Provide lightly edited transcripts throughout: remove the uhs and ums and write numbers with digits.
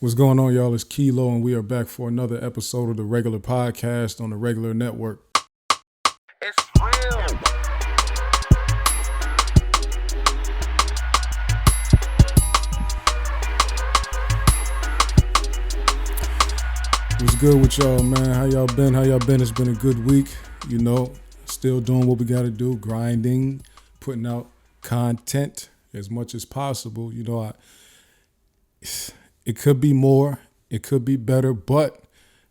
What's going on, y'all? It's Kilo, and we are back for another episode of the Regular Podcast on the Regular Network. It's real. What's good with y'all, man? How y'all been? It's been a good week. You know, still doing what we got to do, grinding, putting out content as much as possible. You know, it could be more, it could be better, but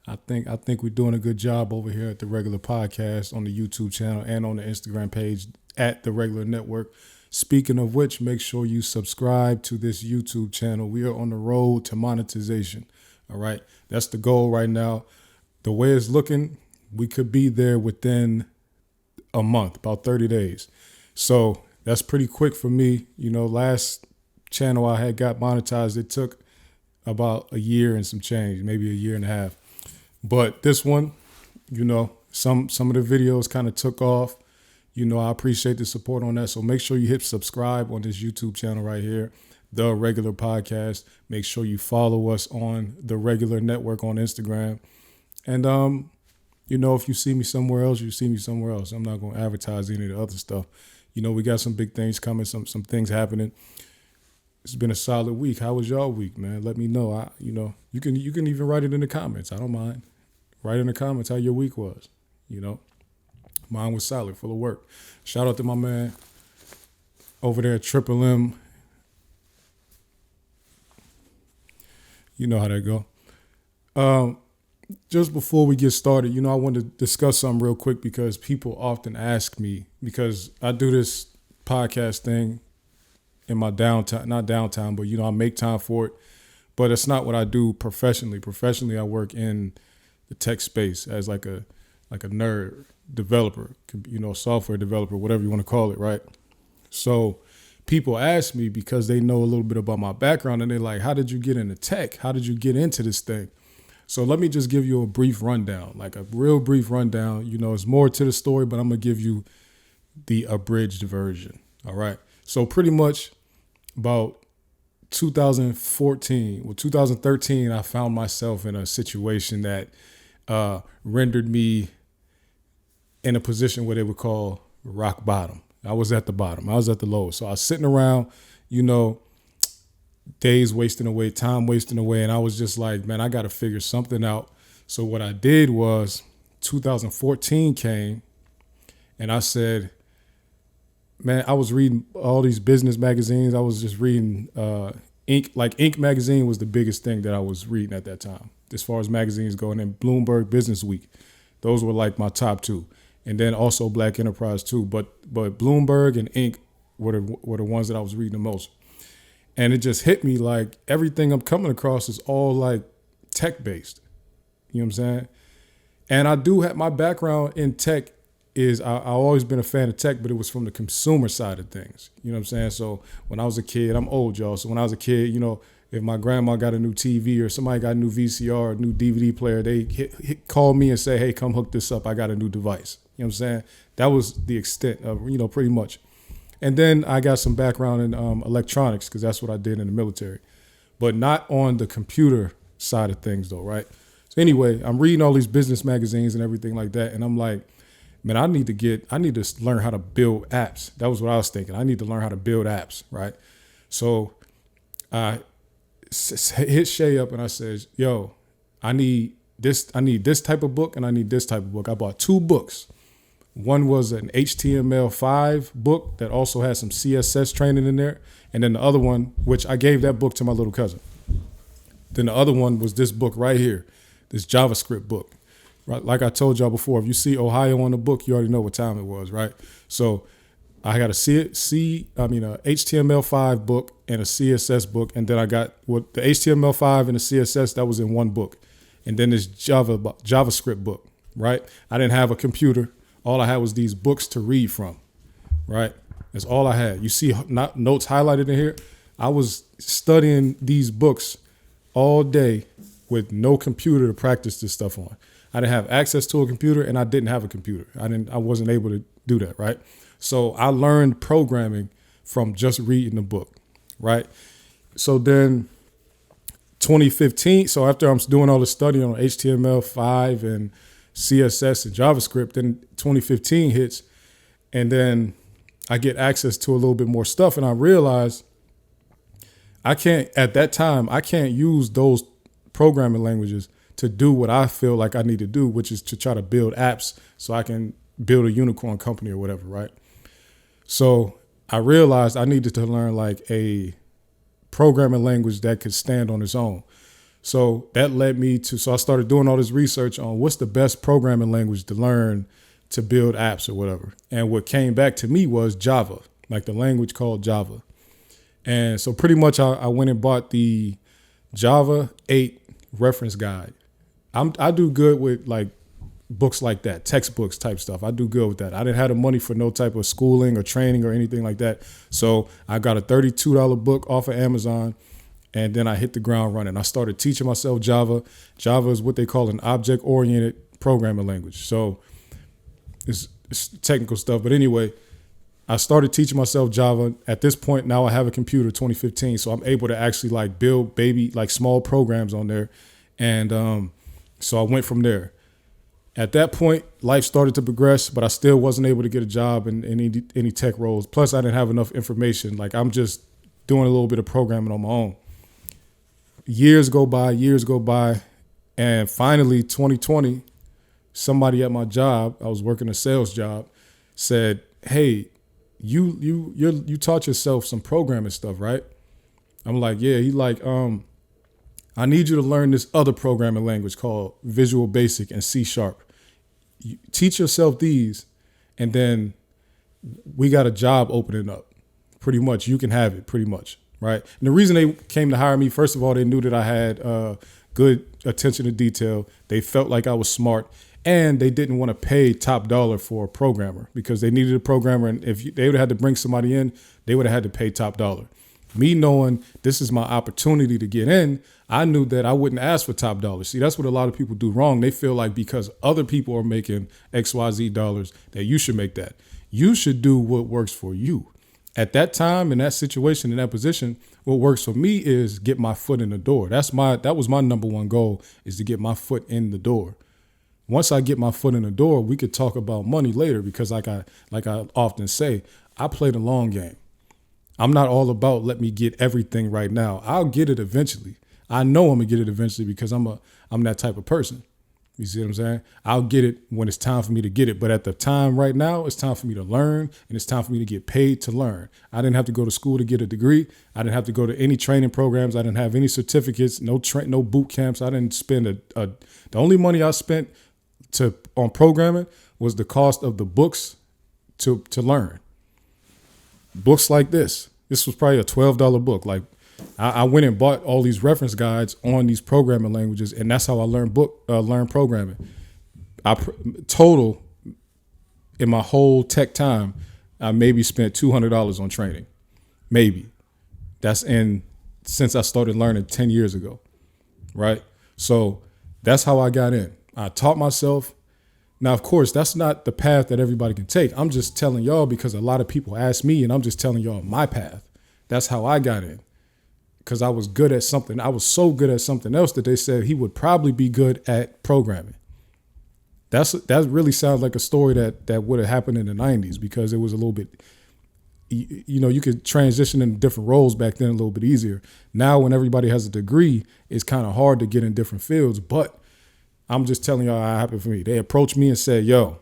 I think we're doing a good job over here at the Regular Podcast on the YouTube channel and on the Instagram page at the Regular Network. Speaking of which, make sure you subscribe to this YouTube channel. We are on the road to monetization. All right, that's the goal right now. The way it's looking, we could be there within a month, about 30 days. So that's pretty quick for me. You know, last channel I had got monetized, it took about a year and some change, maybe a year and a half. But this one, you know, some of the videos kind of took off. You know, I appreciate the support on that. So make sure you hit subscribe on this YouTube channel right here, The Regular Podcast. Make sure you follow us on the Regular Network on Instagram. And, you know, if you see me somewhere else, you see me somewhere else. I'm not going to advertise any of the other stuff. You know, we got some big things coming, some things happening. It's been a solid week. How was y'all week, man? Let me know. You can even write it in the comments. I don't mind. Write in the comments how your week was. You know, mine was solid, full of work. Shout out to my man over there at Triple M. You know how that go. Just before we get started, you know, I want to discuss something real quick because people often ask me, because I do this podcast thing in my downtime, not downtime, but, you know, I make time for it, but it's not what I do professionally. Professionally, I work in the tech space as like a nerd developer, you know, software developer, whatever you want to call it, right? So people ask me because they know a little bit about my background and they're like, how did you get into tech? How did you get into this thing? So let me just give you a brief rundown, like a real brief rundown. You know, it's more to the story, but I'm going to give you the abridged version. All right. So pretty much about 2013, I found myself in a situation that rendered me in a position where they would call rock bottom. I was at the bottom. I was at the lowest. So I was sitting around, you know, days wasting away, time wasting away. And I was just like, man, I got to figure something out. So what I did was 2014 came and I said, man, I was reading all these business magazines. I was just reading Inc. Like Inc. magazine was the biggest thing that I was reading at that time, as far as magazines go. And then Bloomberg Business Week. Those were like my top two. And then also Black Enterprise too. But Bloomberg and Inc. were the ones that I was reading the most. And it just hit me like everything I'm coming across is all like tech based. You know what I'm saying? And I do have my background in tech is I've always been a fan of tech, but it was from the consumer side of things. You know what I'm saying? So when I was a kid, I'm old, y'all. So when I was a kid, you know, if my grandma got a new TV or somebody got a new VCR or a new DVD player, they call me and say, hey, come hook this up. I got a new device. You know what I'm saying? That was the extent of, you know, pretty much. And then I got some background in electronics because that's what I did in the military, but not on the computer side of things though, right? So anyway, I'm reading all these business magazines and everything like that. And I'm like, man, I need to learn how to build apps. That was what I was thinking. I need to learn how to build apps, right? So I hit Shay up and I said, yo, I need this type of book and I need this type of book. I bought two books. One was an HTML5 book that also had some CSS training in there. And then the other one, which I gave that book to my little cousin. Then the other one was this book right here, this JavaScript book. Right? Like I told y'all before, if you see Ohio on the book, you already know what time it was, right? So I got a HTML5 book and a CSS book. And then I got what the HTML5 and the CSS, that was in one book. And then this JavaScript book, right? I didn't have a computer. All I had was these books to read from, right? That's all I had. You see notes highlighted in here. I was studying these books all day with no computer to practice this stuff on. I didn't have access to a computer and I didn't have a computer. I wasn't able to do that, right? So I learned programming from just reading the book, right? So then 2015. So after I'm doing all the study on HTML5 and CSS and JavaScript, then 2015 hits, and then I get access to a little bit more stuff, and I realize I can't use those programming languages to do what I feel like I need to do, which is to try to build apps so I can build a unicorn company or whatever, right? So I realized I needed to learn like a programming language that could stand on its own. So that led me to, so I started doing all this research on what's the best programming language to learn to build apps or whatever. And what came back to me was Java, like the language called Java. And so pretty much I went and bought the Java 8 reference guide. I do good with like books like that, textbooks type stuff. I do good with that. I didn't have the money for no type of schooling or training or anything like that. So I got a $32 book off of Amazon, and then I hit the ground running. I started teaching myself Java. Java is what they call an object-oriented programming language. So it's technical stuff. But anyway, I started teaching myself Java. At this point, now I have a computer, 2015, so I'm able to actually like build like small programs on there. And so I went from there. At that point, life started to progress, but I still wasn't able to get a job in any tech roles. Plus, I didn't have enough information. Like I'm just doing a little bit of programming on my own. Years go by, and finally 2020, somebody at my job, I was working a sales job, said, "Hey, you taught yourself some programming stuff, right?" I'm like, "Yeah." He like, "I need you to learn this other programming language called Visual Basic and C#. You teach yourself these, and then we got a job opening up. Pretty much, you can have it. Pretty much, right?" And the reason they came to hire me, first of all, they knew that I had good attention to detail. They felt like I was smart, and they didn't want to pay top dollar for a programmer because they needed a programmer. And if they would have had to bring somebody in, they would have had to pay top dollar. Me knowing this is my opportunity to get in, I knew that I wouldn't ask for top dollar. See, that's what a lot of people do wrong. They feel like because other people are making XYZ dollars that you should make that. You should do what works for you. At that time, in that situation, in that position, what works for me is get my foot in the door. That was my number one goal, is to get my foot in the door. Once I get my foot in the door, we could talk about money later because like I often say, I play the long game. I'm not all about let me get everything right now. I'll get it eventually. I know I'm gonna get it eventually because I'm that type of person. You see what I'm saying? I'll get it when it's time for me to get it. But at the time right now, it's time for me to learn, and it's time for me to get paid to learn. I didn't have to go to school to get a degree. I didn't have to go to any training programs. I didn't have any certificates, no boot camps. I didn't spend the only money I spent on programming was the cost of the books to learn. Books like this. This was probably a $12 book. Like I went and bought all these reference guides on these programming languages, and that's how I learned programming. Total in my whole tech time, I maybe spent $200 on training. Maybe. Since I started learning 10 years ago, right? So that's how I got in. I taught myself. Now, of course, that's not the path that everybody can take. I'm just telling y'all because a lot of people ask me, and I'm just telling y'all my path. That's how I got in, because I was good at something. I was so good at something else that they said he would probably be good at programming. That really sounds like a story that would have happened in the 90s, because it was a little bit, you could transition into different roles back then a little bit easier. Now, when everybody has a degree, it's kind of hard to get in different fields, but I'm just telling y'all how it happened for me. They approached me and said, "Yo,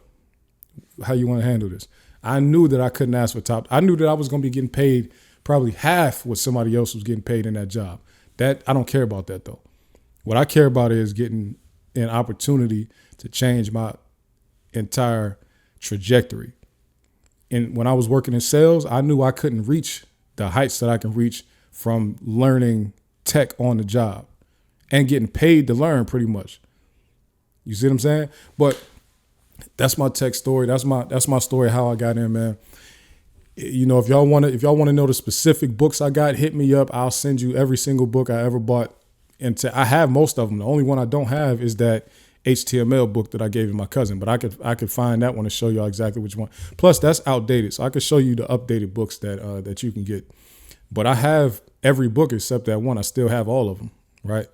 how you want to handle this?" I knew that I couldn't ask for top. I knew that I was going to be getting paid probably half what somebody else was getting paid in that job. That I don't care about that though. What I care about is getting an opportunity to change my entire trajectory. And when I was working in sales, I knew I couldn't reach the heights that I can reach from learning tech on the job and getting paid to learn pretty much. You see what I'm saying? But that's my tech story. That's my story, how I got in, man. If y'all want to know the specific books I got, hit me up. I'll send you every single book I ever bought. And I have most of them. The only one I don't have is that HTML book that I gave to my cousin, but I could find that one and show y'all exactly which one. Plus, that's outdated, so I could show you the updated books that you can get. But I have every book except that one. I still have all of them. right?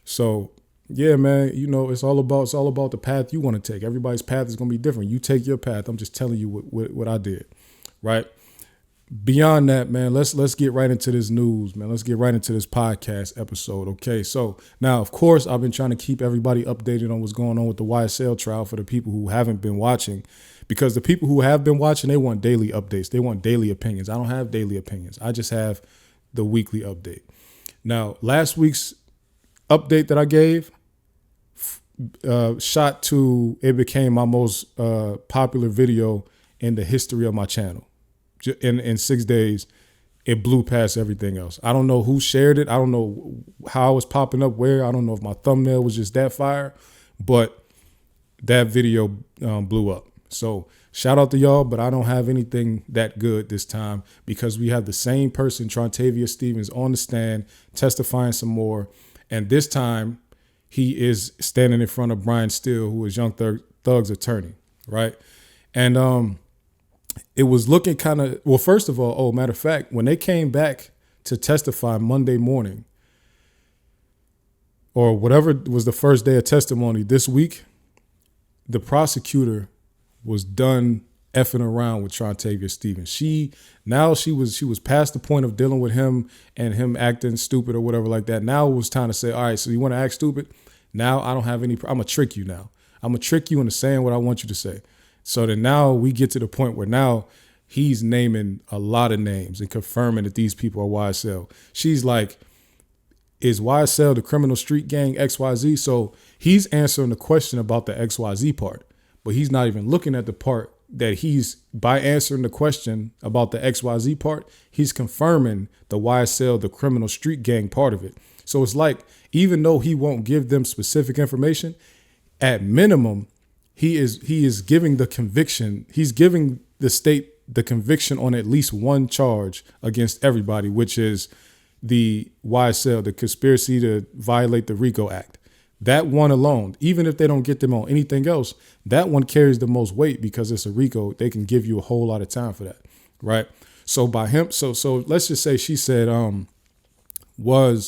So yeah, man, it's all about the path you want to take. Everybody's path is gonna be different. You take your path. I'm just telling you what I did, right? Beyond that, man, let's get right into this news, man. Let's get right into this podcast episode. Okay. So now, of course, I've been trying to keep everybody updated on what's going on with the YSL trial for the people who haven't been watching, because the people who have been watching, they want daily updates. They want daily opinions. I don't have daily opinions. I just have the weekly update. Now, last week's update that I gave, shot to, it became my most popular video in the history of my channel. In 6 days, it blew past everything else. I don't know who shared it. I don't know how it was popping up where. I don't know if my thumbnail was just that fire, but that video blew up. So shout out to y'all, but I don't have anything that good this time, because we have the same person, Trontavia Stevens, on the stand testifying some more. And this time he is standing in front of Brian Steele, who is Young Thug's attorney, right? And it was looking kind of, well, first of all, matter of fact, when they came back to testify Monday morning, or whatever was the first day of testimony this week, the prosecutor was done effing around with Trontavia Stevens. She was past the point of dealing with him and him acting stupid or whatever like that. Now it was time to say, all right, so you want to act stupid? Now I don't have any, I'm going to trick you now. I'm going to trick you into saying what I want you to say. So then now we get to the point where now he's naming a lot of names and confirming that these people are YSL. She's like, is YSL the criminal street gang XYZ? So he's answering the question about the XYZ part, but he's not even looking at the part that by answering the question about the XYZ part, he's confirming the YSL, the criminal street gang part of it. So it's like, even though he won't give them specific information, at minimum, he is giving the conviction. He's giving the state the conviction on at least one charge against everybody, which is the YSL, the conspiracy to violate the RICO Act. That one alone, even if they don't get them on anything else, that one carries the most weight because it's a RICO. They can give you a whole lot of time for that, right? So by him, so let's just say she said, I'm gonna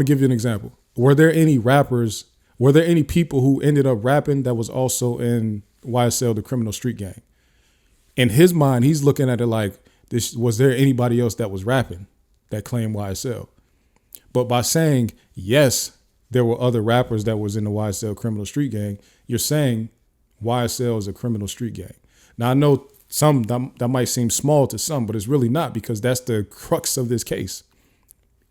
give you an example. Were there any people who ended up rapping that was also in YSL, the criminal street gang? In his mind, he's looking at it like, was there anybody else that was rapping that claimed YSL? But by saying, yes, there were other rappers that was in the YSL criminal street gang, you're saying YSL is a criminal street gang. Now, I know some that might seem small to some, but it's really not, because that's the crux of this case.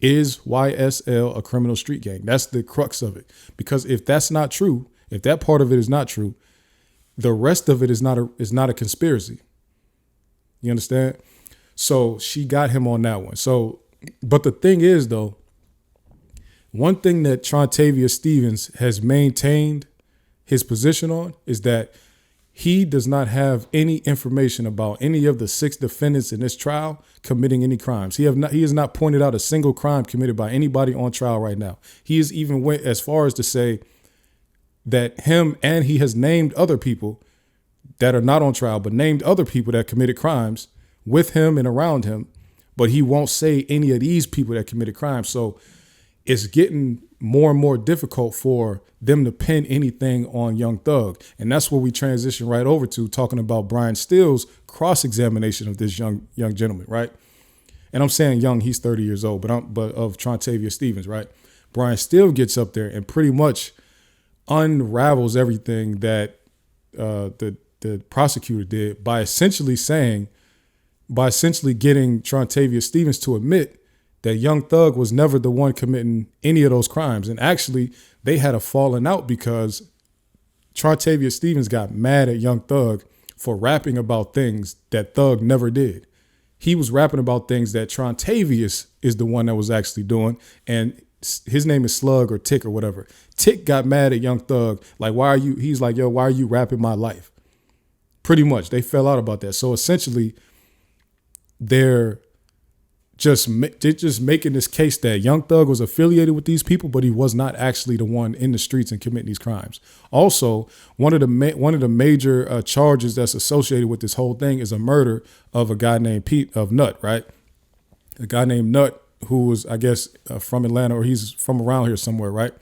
Is YSL a criminal street gang? That's the crux of it. Because if that's not true, if that part of it is not true, the rest of it is not a conspiracy. You understand? So she got him on that one. So, but the thing is, though, one thing that Trontavia Stevens has maintained his position on is that he does not have any information about any of the 6 defendants in this trial committing any crimes. He has not pointed out a single crime committed by anybody on trial right now. He has even went as far as to say that he has named other people that are not on trial, but named other people that committed crimes with him and around him, but he won't say any of these people that committed crimes. So it's getting more and more difficult for them to pin anything on Young Thug. And that's where we transition right over to talking about Brian Steele's cross-examination of this young gentleman, right? And I'm saying young, he's 30 years old, but of Trontavia Stevens, right? Brian Steele gets up there and pretty much unravels everything that the prosecutor did by essentially getting Trontavia Stevens to admit that Young Thug was never the one committing any of those crimes. And actually, they had a falling out because Trontavia Stevens got mad at Young Thug for rapping about things that Thug never did. He was rapping about things that Trontavious is the one that was actually doing. And his name is Slug or Tick or whatever. Tick got mad at Young Thug. Like, he's like, yo, why are you rapping my life? Pretty much. They fell out about that. So essentially, they're just making this case that Young Thug was affiliated with these people, but he was not actually the one in the streets and committing these crimes. Also, one of the major charges that's associated with this whole thing is a murder of a guy named Nut, right? A guy named Nut who was, I guess, from Atlanta, or he's from around here somewhere, right?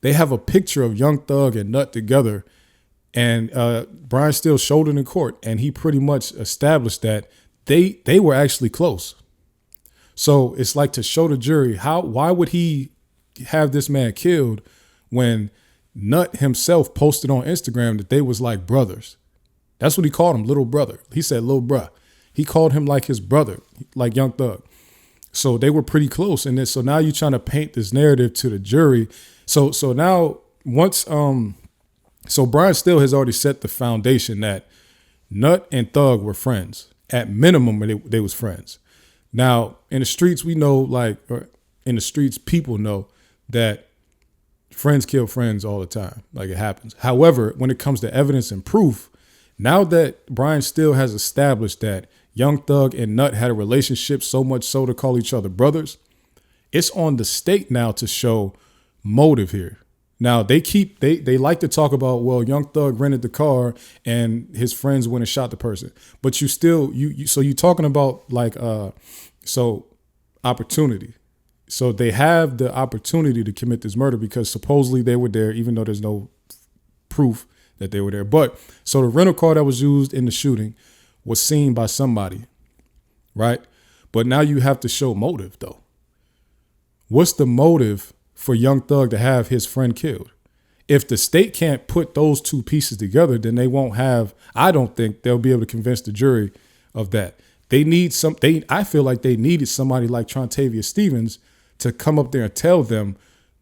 They have a picture of Young Thug and Nut together, and Brian Steele showed it in court, and he pretty much established that they were actually close. So it's like to show the jury why would he have this man killed when Nut himself posted on Instagram that they was like brothers. That's what he called him, little brother. He said little bruh. He called him like his brother, like Young Thug. So they were pretty close. And then, so now you're trying to paint this narrative to the jury. So now once, so Brian Steele has already set the foundation that Nut and Thug were friends. At minimum, they was friends. Now, in the streets, we know, or in the streets, people know that friends kill friends all the time. Like, it happens. However, when it comes to evidence and proof, now that Brian Steele has established that Young Thug and Nut had a relationship, so much so to call each other brothers, it's on the state now to show motive here. Now, they like to talk about, well, Young Thug rented the car and his friends went and shot the person. But you still, so you're talking about so opportunity. So they have the opportunity to commit this murder because supposedly they were there, even though there's no proof that they were there. But so the rental car that was used in the shooting was seen by somebody, right? But now you have to show motive, though. What's the motive for Young Thug to have his friend killed? If the state can't put those two pieces together, then they won't have, I don't think they'll be able to convince the jury of that. They need I feel like they needed somebody like Trontavia Stevens to come up there and tell them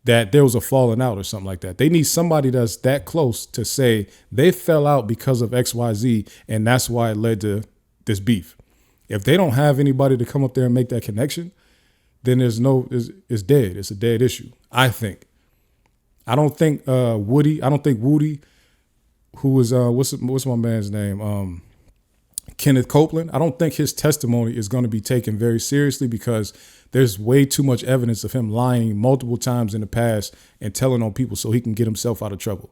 that there was a falling out or something like that. They need somebody that's that close to say they fell out because of XYZ, and that's why it led to this beef. If they don't have anybody to come up there and make that connection, then it's dead. It's a dead issue, I think. I don't think Woody, who is what's my man's name? Kenneth Copeland. I don't think his testimony is going to be taken very seriously because there's way too much evidence of him lying multiple times in the past and telling on people so he can get himself out of trouble.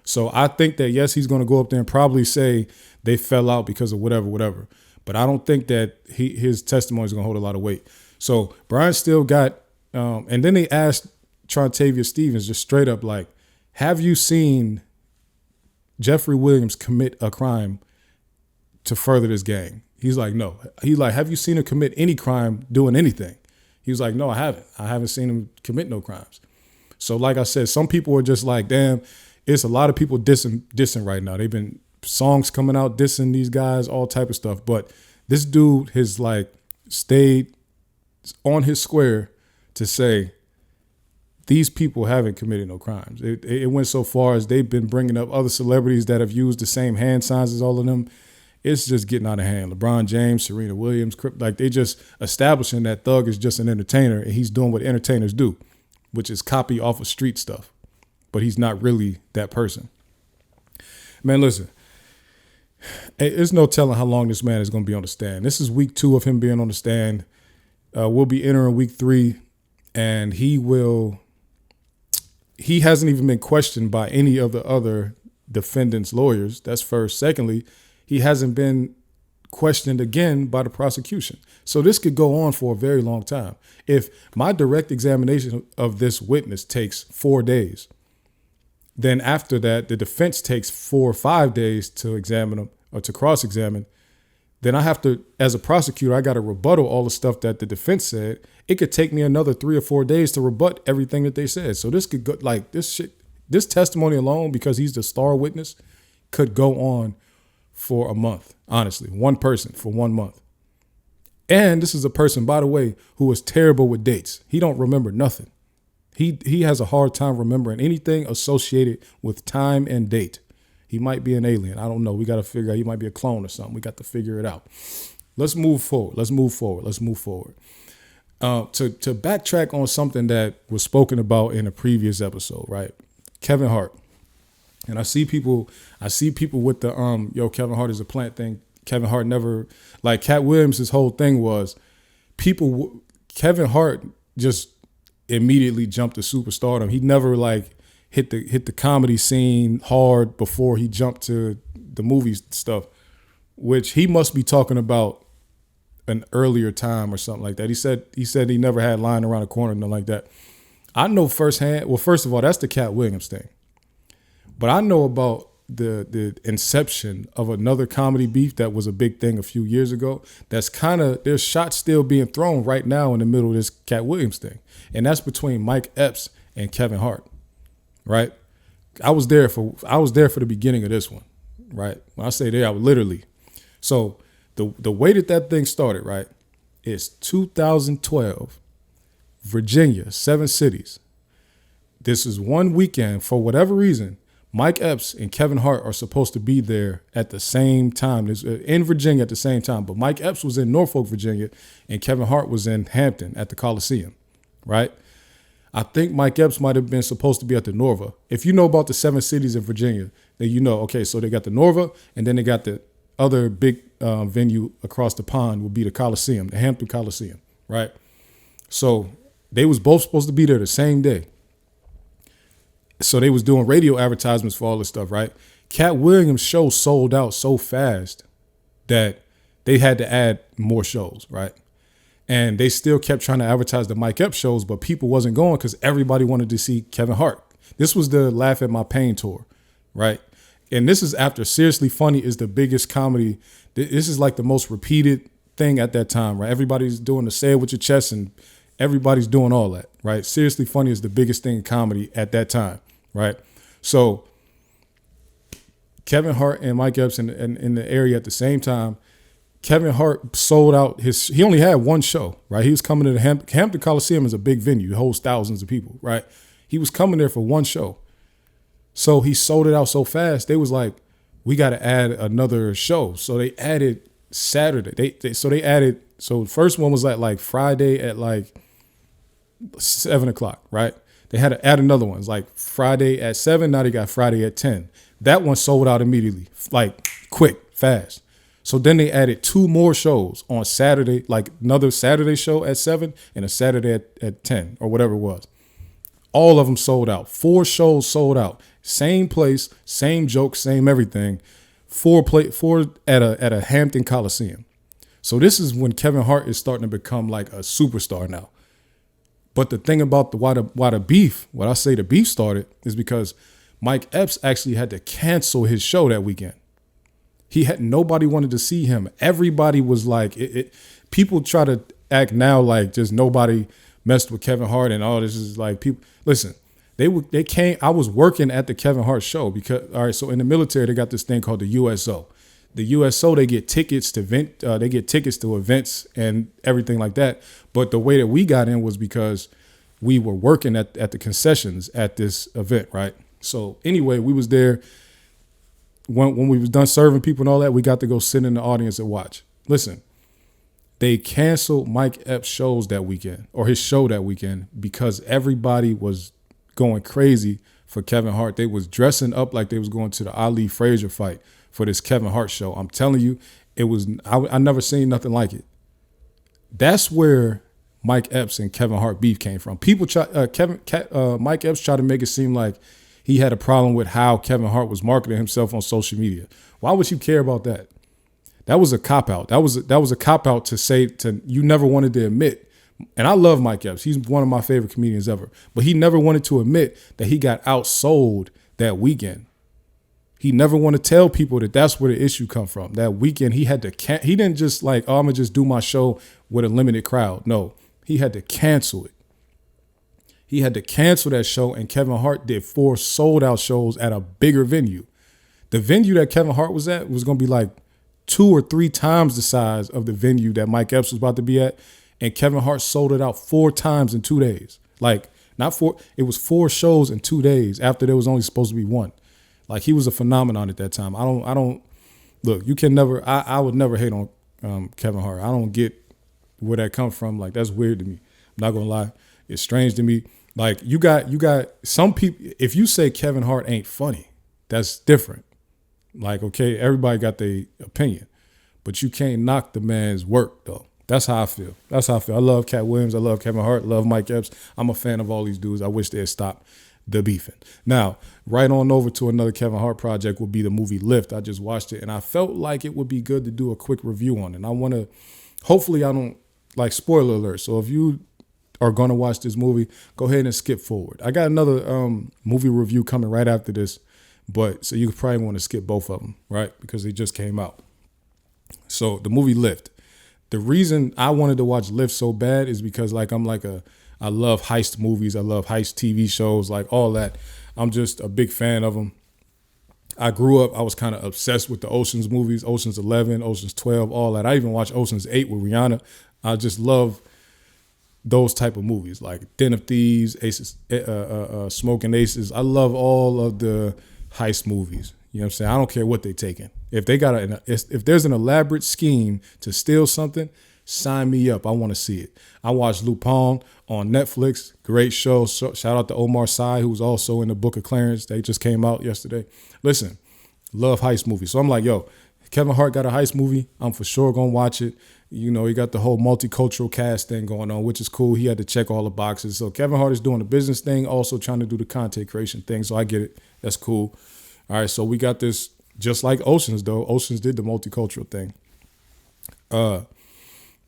So I think that, yes, he's going to go up there and probably say they fell out because of whatever. But I don't think that his testimony is going to hold a lot of weight. So Brian Steele got, and then they asked Trontavia Stevens just straight up, like, have you seen Jeffrey Williams commit a crime to further this gang? He's like, no. He's like, have you seen him commit any crime doing anything? He was like, no, I haven't. I haven't seen him commit no crimes. So like I said, some people are just like, damn, it's a lot of people dissing right now. They've been songs coming out dissing these guys, all type of stuff. But this dude has like stayed on his square to say these people haven't committed no crimes. It went so far as they've been bringing up other celebrities that have used the same hand signs as all of them. It's just getting out of hand. LeBron James, Serena Williams, like they just establishing that Thug is just an entertainer and he's doing what entertainers do, which is copy off of street stuff. But he's not really that person. Man, listen, there's no telling how long this man is going to be on the stand. This is week 2 of him being on the stand. We'll be entering week 3, and he hasn't even been questioned by any of the other defendants' lawyers. That's first. Secondly, he hasn't been questioned again by the prosecution. So this could go on for a very long time. If my direct examination of this witness takes 4 days, then after that, the defense takes 4 or 5 days to examine him or to cross-examine. Then I have to, as a prosecutor, I got to rebuttal all the stuff that the defense said. It could take me another 3 or 4 days to rebut everything that they said. So this could go like this testimony alone, because he's the star witness, could go on for a month. Honestly, one person for 1 month. And this is a person, by the way, who is terrible with dates. He don't remember nothing. He has a hard time remembering anything associated with time and date. He might be an alien. I don't know. We got to figure out. He might be a clone or something. We got to figure it out. Let's move forward. To backtrack on something that was spoken about in a previous episode, right? Kevin Hart. And I see people with the Kevin Hart is a plant thing. Kevin Hart never, like Cat Williams' whole thing was Kevin Hart just immediately jumped to superstardom. He never like hit the comedy scene hard before he jumped to the movie stuff, which he must be talking about an earlier time or something like that. He said he never had lying around the corner, nothing like that. I know firsthand. Well, first of all, that's the Cat Williams thing. But I know about the inception of another comedy beef that was a big thing a few years ago. That's kind of, there's shots still being thrown right now in the middle of this Cat Williams thing. And that's between Mike Epps and Kevin Hart, right? I was there for the beginning of this one, right? When I say there, I was literally. So the way that thing started, right, is 2012, Virginia, 7 cities. This is one weekend, for whatever reason, Mike Epps and Kevin Hart are supposed to be there at the same time. In Virginia at the same time. But Mike Epps was in Norfolk, Virginia, and Kevin Hart was in Hampton at the Coliseum, right? I think Mike Epps might have been supposed to be at the Norva. If you know about the 7 cities in Virginia, then you know, okay, so they got the Norva, and then they got the other big venue across the pond would be the Coliseum, the Hampton Coliseum, right? So they was both supposed to be there the same day. So they was doing radio advertisements for all this stuff, right? Cat Williams' show sold out so fast that they had to add more shows, right? And they still kept trying to advertise the Mike Epps shows, but people wasn't going because everybody wanted to see Kevin Hart. This was the Laugh at My Pain tour, right? And this is after Seriously Funny is the biggest comedy. This is like the most repeated thing at that time, right? Everybody's doing the say it with your chest and everybody's doing all that, right? Seriously Funny is the biggest thing in comedy at that time, right? So Kevin Hart and Mike Epps in the area at the same time. Kevin Hart sold out he only had one show, right? He was coming to the Hampton Coliseum is a big venue. It holds thousands of people, right? He was coming there for one show. So he sold it out so fast, they was like, we got to add another show. So they added Saturday. So the first one was like Friday at like 7 o'clock, right? They had to add another one. It's like Friday at 7. Now they got Friday at 10. That one sold out immediately, like quick, fast. So then they added 2 more shows on Saturday, like another Saturday show at 7 and a Saturday at 10 or whatever it was. All of them sold out. 4 shows sold out. Same place, same joke, same everything. 4 at a Hampton Coliseum. So this is when Kevin Hart is starting to become like a superstar now. But the thing about why the beef started is because Mike Epps actually had to cancel his show that weekend. Nobody wanted to see him. Everybody was like, people try to act now like just nobody messed with Kevin Hart and all this is like people. Listen, they came. I was working at the Kevin Hart show because so in the military they got this thing called the USO. The USO they get tickets to events and everything like that. But the way that we got in was because we were working at the concessions at this event, right? So anyway, we was there. When we was done serving people and all that, we got to go sit in the audience and watch. Listen, they canceled Mike Epps' shows that weekend, or his show that weekend, because everybody was going crazy for Kevin Hart. They was dressing up like they was going to the Ali Frazier fight for this Kevin Hart show. I'm telling you, it was. I never seen nothing like it. That's where Mike Epps and Kevin Hart beef came from. People Mike Epps tried to make it seem like he had a problem with how Kevin Hart was marketing himself on social media. Why would you care about that? That was a cop-out. That was a cop-out to say you never wanted to admit. And I love Mike Epps. He's one of my favorite comedians ever. But he never wanted to admit that he got outsold that weekend. He never wanted to tell people that that's where the issue come from. That weekend he had to he didn't just like, oh, I'm going to just do my show with a limited crowd. No, he had to cancel it. He had to cancel that show, and Kevin Hart did 4 sold-out shows at a bigger venue. The venue that Kevin Hart was at was going to be like 2 or 3 times the size of the venue that Mike Epps was about to be at, and Kevin Hart sold it out 4 times in 2 days. Like, not 4, it was 4 shows in 2 days after there was only supposed to be 1. Like, he was a phenomenon at that time. I don't look, you can never, I would never hate on Kevin Hart. I don't get where that comes from. Like, that's weird to me. I'm not going to lie. It's strange to me. Like, you got some people, if you say Kevin Hart ain't funny, that's different. Like, okay, everybody got their opinion, but you can't knock the man's work, though. That's how I feel. I love Cat Williams. I love Kevin Hart. Love Mike Epps. I'm a fan of all these dudes. I wish they'd stop the beefing. Now, right on over to another Kevin Hart project would be the movie Lift. I just watched it, and I felt like it would be good to do a quick review on it. And I want to hopefully I don't like spoiler alert. So if you are going to watch this movie, go ahead and skip forward. I got another movie review coming right after this, but so you probably want to skip both of them, right? Because they just came out. So the movie Lift. The reason I wanted to watch Lift so bad is because like I love heist movies. I love heist TV shows, like all that. I'm just a big fan of them. I grew up, I was kind of obsessed with the Ocean's movies, Ocean's 11, Ocean's 12, all that. I even watched Ocean's 8 with Rihanna. I just love those type of movies, like Den of Thieves, Aces, Smoking Aces. I love all of the heist movies. You know what I'm saying? I don't care what they taking. If they got if there's an elaborate scheme to steal something, sign me up. I want to see it. I watched Lupin on Netflix. Great show. Shout out to Omar Sy, who's also in the Book of Clarence. They just came out yesterday. Listen, love heist movies. So I'm like, yo, Kevin Hart got a heist movie. I'm for sure going to watch it. You know, he got the whole multicultural cast thing going on, which is cool. He had to check all the boxes. So Kevin Hart is doing the business thing, also trying to do the content creation thing. So I get it. That's cool. All right, so we got this, just like Oceans, though. Oceans did the multicultural thing.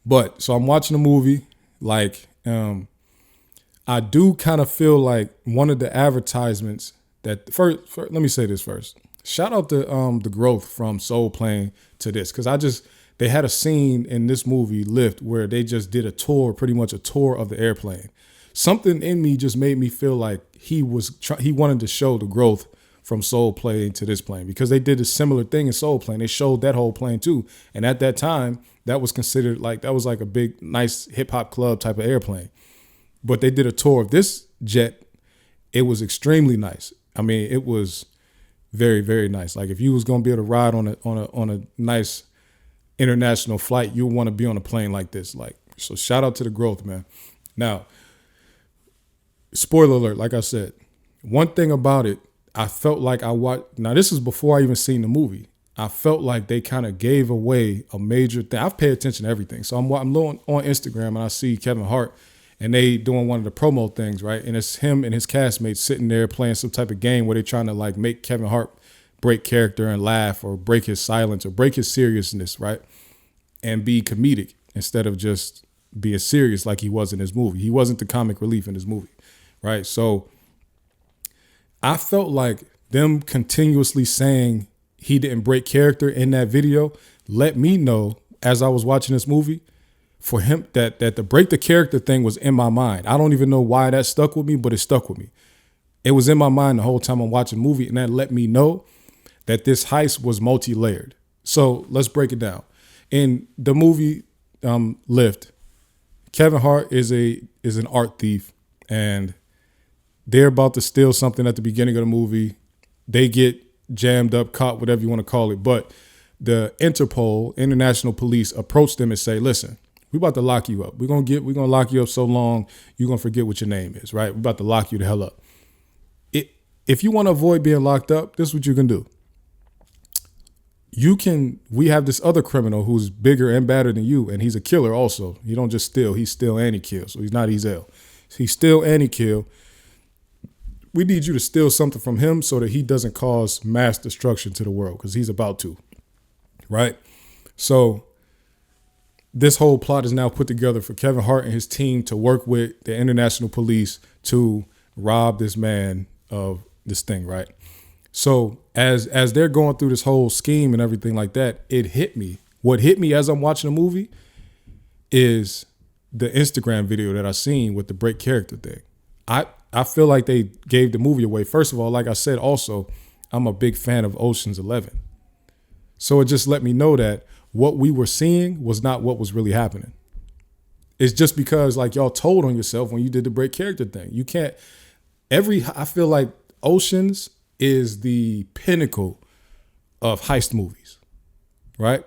But so I'm watching the movie. Like, I do kind of feel like one of the advertisements that first let me say this first. Shout out to the growth from Soul Plane to this, because they had a scene in this movie Lift where they just did a tour, pretty much a tour of the airplane. Something in me just made me feel like he wanted to show the growth from Soul Plane to this plane, because they did a similar thing in Soul Plane. They showed that whole plane too. And at that time, that was considered like, that was like a big, nice hip hop club type of airplane. But they did a tour of this jet. It was extremely nice. I mean, it was very, very nice. Like if you was going to be able to ride on a nice international flight, you want to be on a plane like this. Like, so shout out to the growth, man. Now, spoiler alert, like I said, one thing about it, I felt like I watched, now this is before I even seen the movie. I felt like they kind of gave away a major thing. I've paid attention to everything. So I'm on Instagram and I see Kevin Hart and they doing one of the promo things, right? And it's him and his castmates sitting there playing some type of game where they're trying to like make Kevin Hart break character and laugh, or break his silence, or break his seriousness, right? And be comedic instead of just being serious like he was in his movie. He wasn't the comic relief in his movie, right? So I felt like them continuously saying he didn't break character in that video let me know, as I was watching this movie, for him that the break the character thing was in my mind. I don't even know why that stuck with me, but it stuck with me. It was in my mind the whole time I'm watching the movie, and that let me know that this heist was multi-layered. So let's break it down. In the movie Lift, Kevin Hart is an art thief, and they're about to steal something at the beginning of the movie. They get jammed up, caught, whatever you want to call it. But the Interpol, international police, approach them and say, listen, we about to lock you up. We're gonna lock you up so long, you're gonna forget what your name is, right? We're about to lock you the hell up. If you want to avoid being locked up, this is what you can do. We have this other criminal who's bigger and badder than you, and he's a killer also. He don't just steal, he steal and he kill. So he's not Ezel. He steal and he kill. We need you to steal something from him so that he doesn't cause mass destruction to the world, because he's about to, right? So this whole plot is now put together for Kevin Hart and his team to work with the international police to rob this man of this thing, right? So as they're going through this whole scheme and everything like that, it hit me. What hit me as I'm watching the movie is the Instagram video that I seen with the break character thing. I feel like they gave the movie away. First of all, like I said, also, I'm a big fan of Ocean's 11. So it just let me know that what we were seeing was not what was really happening. It's just because like y'all told on yourself when you did the break character thing. You can't, I feel like Oceans is the pinnacle of heist movies, right?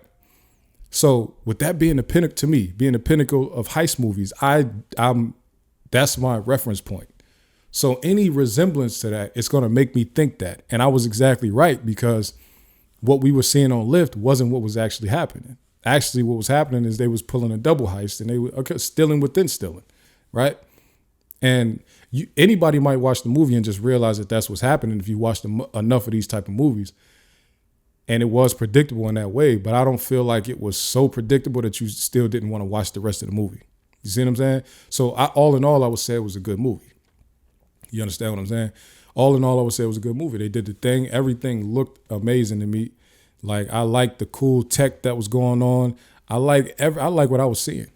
So with that being the pinnacle, to me, being the pinnacle of heist movies, that's my reference point. So any resemblance to that, it's going to make me think that. And I was exactly right, because what we were seeing on Lyft wasn't what was actually happening. Actually, what was happening is they was pulling a double heist, and they were stealing within stealing, right? And anybody might watch the movie and just realize that that's what's happening if you watch enough of these type of movies. and it was predictable in that way, but I don't feel like it was so predictable that you still didn't want to watch the rest of the movie. You see what I'm saying? So all in all, I would say it was a good movie. You understand what I'm saying? All in all, I would say it was a good movie. They did the thing. Everything looked amazing to me. Like, I liked the cool tech that was going on. I like what I was seeing.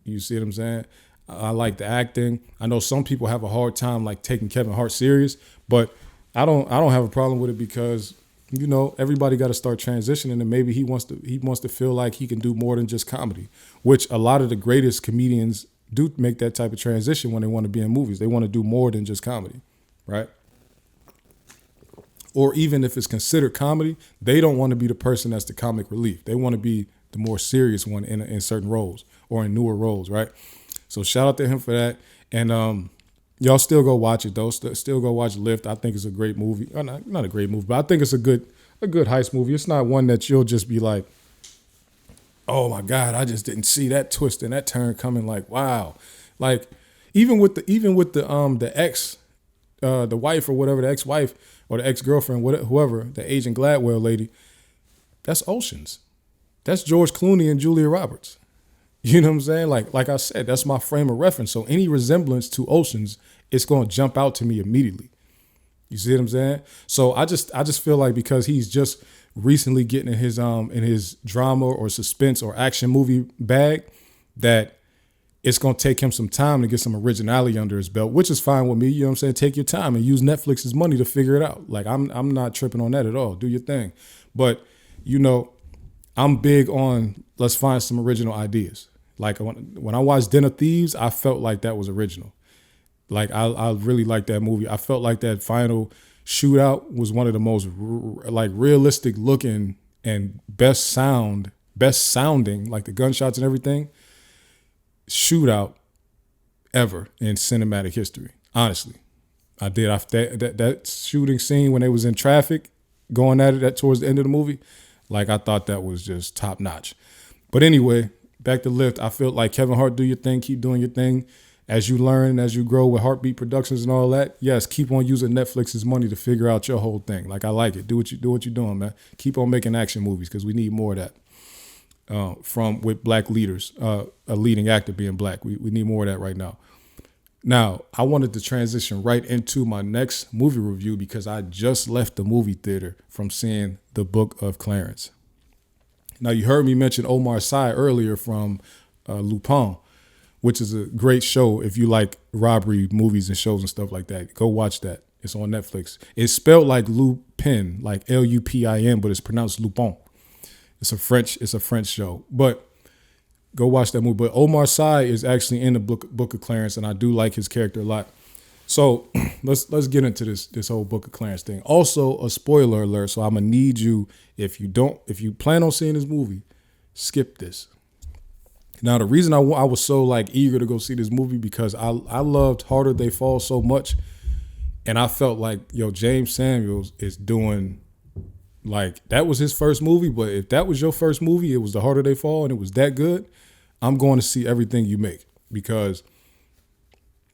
You see what I'm saying? I like the acting. I know some people have a hard time like taking Kevin Hart serious, but I don't have a problem with it because, you know, everybody got to start transitioning, and maybe he wants to feel like he can do more than just comedy, which a lot of the greatest comedians do make that type of transition when they want to be in movies. They want to do more than just comedy, right? Or even if it's considered comedy, they don't want to be the person that's the comic relief. They want to be the more serious one in certain roles or in newer roles, right? So shout out to him for that. And y'all still go watch it though. Still go watch Lift. I think it's a great movie. Not a great movie, but I think it's a good heist movie. It's not one that you'll just be like, oh my God, I just didn't see that twist and that turn coming. Like, wow. Like even with the ex, the wife or whatever, the ex-wife or the ex-girlfriend, whoever, the Agent Gladwell lady, that's Oceans. That's George Clooney and Julia Roberts. You know what I'm saying? Like I said, that's my frame of reference. So any resemblance to Oceans, it's going to jump out to me immediately. You see what I'm saying? So I just feel like because he's just recently getting in his drama or suspense or action movie bag, that it's going to take him some time to get some originality under his belt, which is fine with me. You know what I'm saying? Take your time and use Netflix's money to figure it out. Like I'm not tripping on that at all. Do your thing. But, you know, I'm big on let's find some original ideas. Like when I watched Den of Thieves, I felt like that was original. Like I really liked that movie. I felt like that final shootout was one of the most like realistic looking and best sounding, like the gunshots and everything, shootout ever in cinematic history. Honestly, I did. That shooting scene when they was in traffic going at it towards the end of the movie, like I thought that was just top notch. But anyway, back to Lift. I felt like Kevin Hart, do your thing, keep doing your thing. As you learn, as you grow with Heartbeat Productions and all that, yes, keep on using Netflix's money to figure out your whole thing. Like I like it. Do what you're doing, man. Keep on making action movies because we need more of that. With black leaders, a leading actor being black. We need more of that right now. Now, I wanted to transition right into my next movie review because I just left the movie theater from seeing The Book of Clarence. Now, you heard me mention Omar Sy earlier from Lupin, which is a great show if you like robbery movies and shows and stuff like that. Go watch that. It's on Netflix. It's spelled like Lupin, like Lupin, but it's pronounced Lupin. It's a French show. But go watch that movie. But Omar Sy is actually in the Book of Clarence, and I do like his character a lot. So let's get into this whole Book of Clarence thing. Also, a spoiler alert. So I'm gonna need you, if you plan on seeing this movie, skip this. Now, the reason I was so like eager to go see this movie because I loved Harder They Fall so much, and I felt like, James Samuels is doing, like, that was his first movie, but if that was your first movie, it was The Harder They Fall, and it was that good, I'm going to see everything you make because,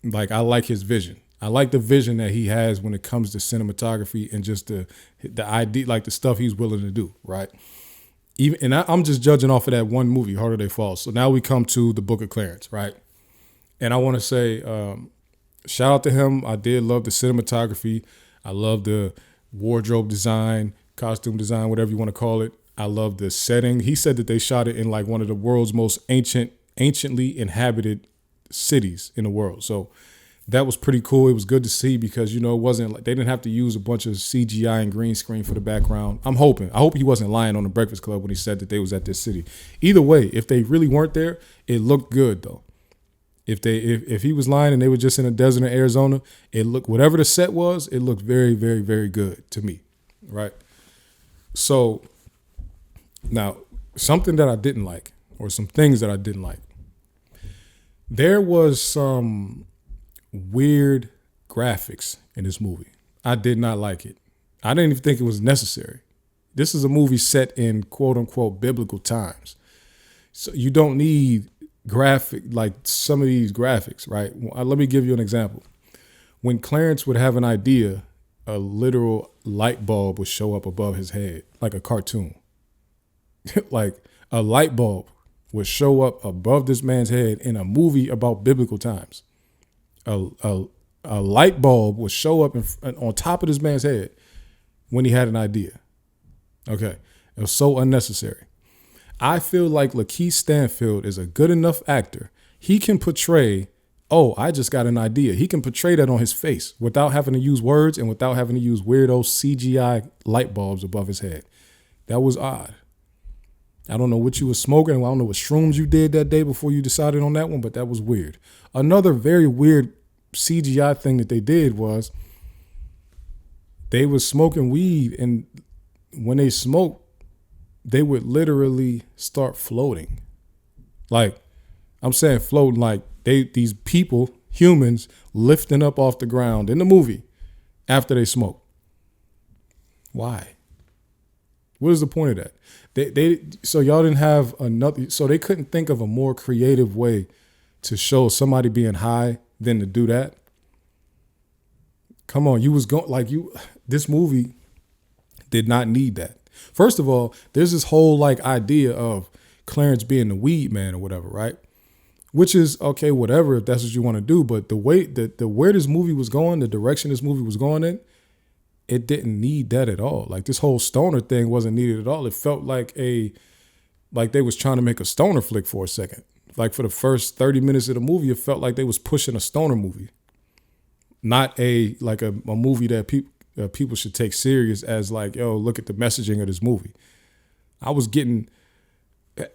like, I like his vision. I like the vision that he has when it comes to cinematography and just the idea, like the stuff he's willing to do, right? I'm just judging off of that one movie, Harder They Fall. So now we come to The Book of Clarence, right? And I want to say, shout out to him. I did love the cinematography. I love the wardrobe design, costume design, whatever you want to call it. I love the setting. He said that they shot it in like one of the world's most anciently inhabited cities in the world. So that was pretty cool. It was good to see because, it wasn't like they didn't have to use a bunch of CGI and green screen for the background. I hope he wasn't lying on the Breakfast Club when he said that they was at this city. Either way, if they really weren't there, it looked good though. If he was lying and they were just in a desert in Arizona, whatever the set was, it looked very, very, very good to me. Right. So now something that I didn't like, or some things that I didn't like. There was some weird graphics in this movie. I did not like it. I didn't even think it was necessary. This is a movie set in quote unquote biblical times. So you don't need like some of these graphics, right? Let me give you an example. When Clarence would have an idea a literal light bulb would show up above his head, like a cartoon. Like a light bulb would show up above this man's head in a movie about biblical times. A light bulb would show up on top of this man's head when he had an idea. Okay. It was so unnecessary. I feel like Lakeith Stanfield is a good enough actor. He can portray, oh, I just got an idea. He can portray that on his face without having to use words and without having to use weirdo CGI light bulbs above his head. That was odd. I don't know what you were smoking. I don't know what shrooms you did that day before you decided on that one, but that was weird. Another very weird CGI thing that they did was they was smoking weed, and when they smoked, they would literally start floating. Like, I'm saying floating like these people, humans, lifting up off the ground in the movie after they smoke. Why? What is the point of that? So y'all didn't have another, so they couldn't think of a more creative way to show somebody being high than to do that. Come on, this movie did not need that. First of all, there's this whole like idea of Clarence being the weed man or whatever, right? Which is okay, whatever, if that's what you want to do. But the way the where this movie was going, the direction this movie was going in, it didn't need that at all. Like this whole stoner thing wasn't needed at all. It felt like they was trying to make a stoner flick for a second. Like for the first 30 minutes of the movie, it felt like they was pushing a stoner movie, not a movie that people should take serious as like, yo, look at the messaging of this movie. I'm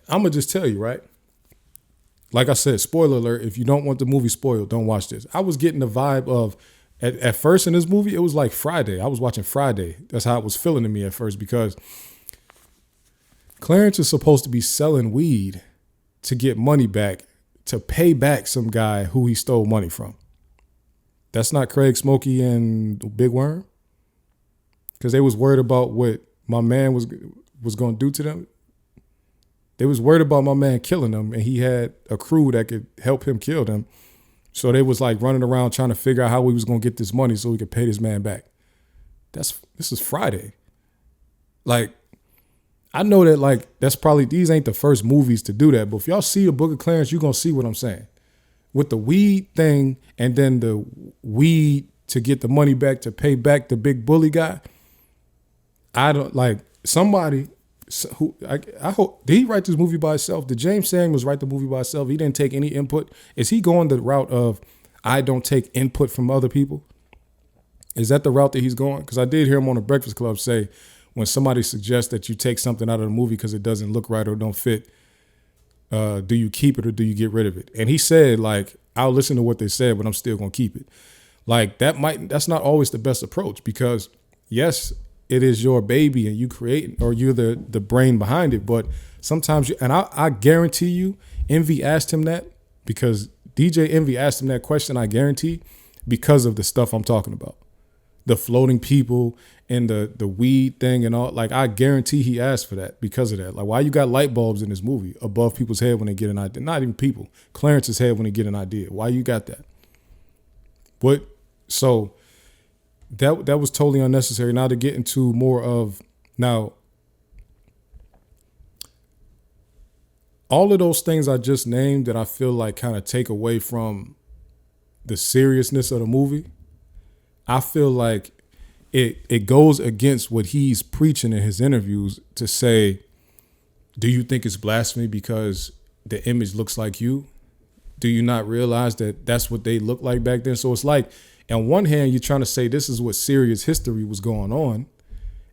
gonna just tell you, right? Like I said, spoiler alert, if you don't want the movie spoiled, don't watch this. I was getting the vibe of, at first in this movie, it was like Friday. I was watching Friday. That's how it was feeling to me at first, because Clarence is supposed to be selling weed to get money back, to pay back some guy who he stole money from. That's not Craig Smokey and Big Worm? Because they was worried about what my man was going to do to them. They was worried about my man killing them, and he had a crew that could help him kill them. So they was like running around trying to figure out how he was going to get this money so he could pay this man back. This is Friday. Like, I know that like that's probably, these ain't the first movies to do that, but if y'all see a Book of Clarence, you're going to see what I'm saying. With the weed thing and then the weed to get the money back to pay back the big bully guy, I don't like somebody who I hope, did he write this movie by himself? Did James Samuels write the movie by himself? He didn't take any input. Is he going the route of I don't take input from other people? Is that the route that he's going? Because I did hear him on the Breakfast Club say when somebody suggests that you take something out of the movie because it doesn't look right or don't fit, do you keep it or do you get rid of it? And he said, like, I'll listen to what they said, but I'm still going to keep it. Like, that's not always the best approach, because yes, it is your baby and you create, or you're the brain behind it. But sometimes, I guarantee you, Envy asked him that, because DJ Envy asked him that question, I guarantee, because of the stuff I'm talking about. The floating people and the weed thing and all. Like, I guarantee he asked for that because of that. Like, why you got light bulbs in this movie above people's head when they get an idea? Not even people. Clarence's head when they get an idea. Why you got that? But so that was totally unnecessary. Now to get into more of, now, all of those things I just named that I feel like kind of take away from the seriousness of the movie, I feel like it goes against what he's preaching in his interviews to say, do you think it's blasphemy because the image looks like you? Do you not realize that that's what they looked like back then? So it's like, on one hand, you're trying to say this is what serious history was going on.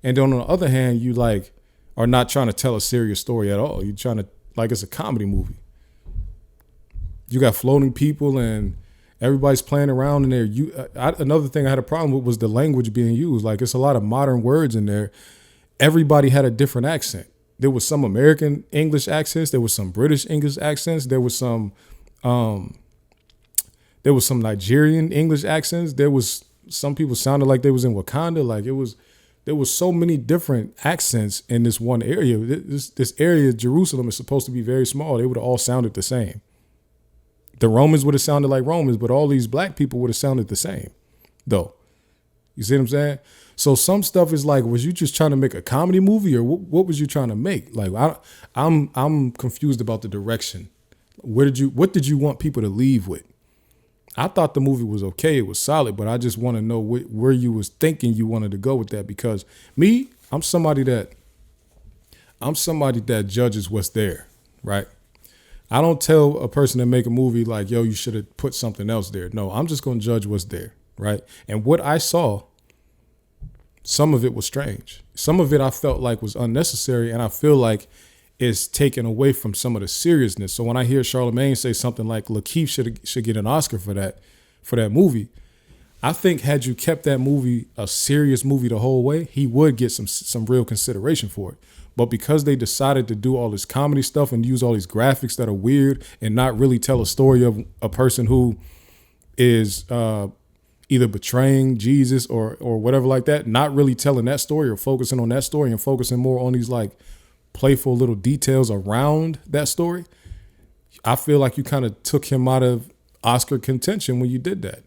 And then on the other hand, you like are not trying to tell a serious story at all. You're trying to, like, it's a comedy movie. You got floating people and everybody's playing around in there. Another thing I had a problem with was the language being used. Like, it's a lot of modern words in there. Everybody had a different accent. There was some American English accents. There was some British English accents. There was some Nigerian English accents. There was some people sounded like they was in Wakanda. Like, there was so many different accents in this one area. This area, Jerusalem, is supposed to be very small. They would have all sounded the same. The Romans would have sounded like Romans, but all these black people would have sounded the same, though. You see what I'm saying? So some stuff is like, was you just trying to make a comedy movie, or what was you trying to make? Like, I'm confused about the direction. What did you want people to leave with? I thought the movie was okay, it was solid, but I just want to know where you was thinking you wanted to go with that, because me, I'm somebody that judges what's there, right? I don't tell a person to make a movie like, yo, you should have put something else there. No, I'm just going to judge what's there, right? And what I saw, some of it was strange. Some of it I felt like was unnecessary, and I feel like it's taken away from some of the seriousness. So when I hear Charlamagne say something like Lakeith should get an Oscar for that movie, I think had you kept that movie a serious movie the whole way, he would get some real consideration for it. But because they decided to do all this comedy stuff and use all these graphics that are weird and not really tell a story of a person who is either betraying Jesus or whatever like that, not really telling that story or focusing on that story and focusing more on these like playful little details around that story, I feel like you kind of took him out of Oscar contention when you did that.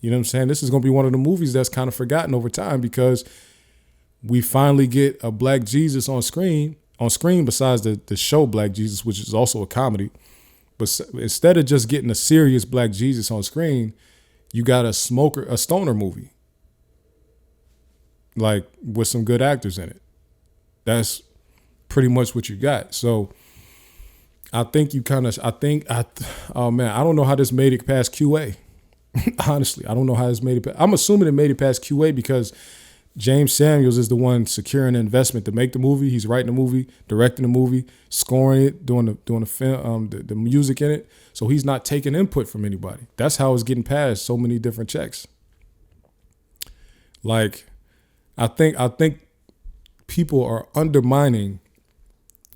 You know what I'm saying? This is going to be one of the movies that's kind of forgotten over time, because we finally get a Black Jesus on screen besides the show Black Jesus, which is also a comedy. But instead of just getting a serious Black Jesus on screen, you got a stoner movie, like with some good actors in it. That's pretty much what you got. So I think oh man, I don't know how this made it past QA. Honestly, I don't know how this made it. I'm assuming it made it past QA because James Samuels is the one securing the investment to make the movie. He's writing the movie, directing the movie, scoring it, doing the film, the music in it. So he's not taking input from anybody. That's how it's getting past so many different checks. Like, I think people are undermining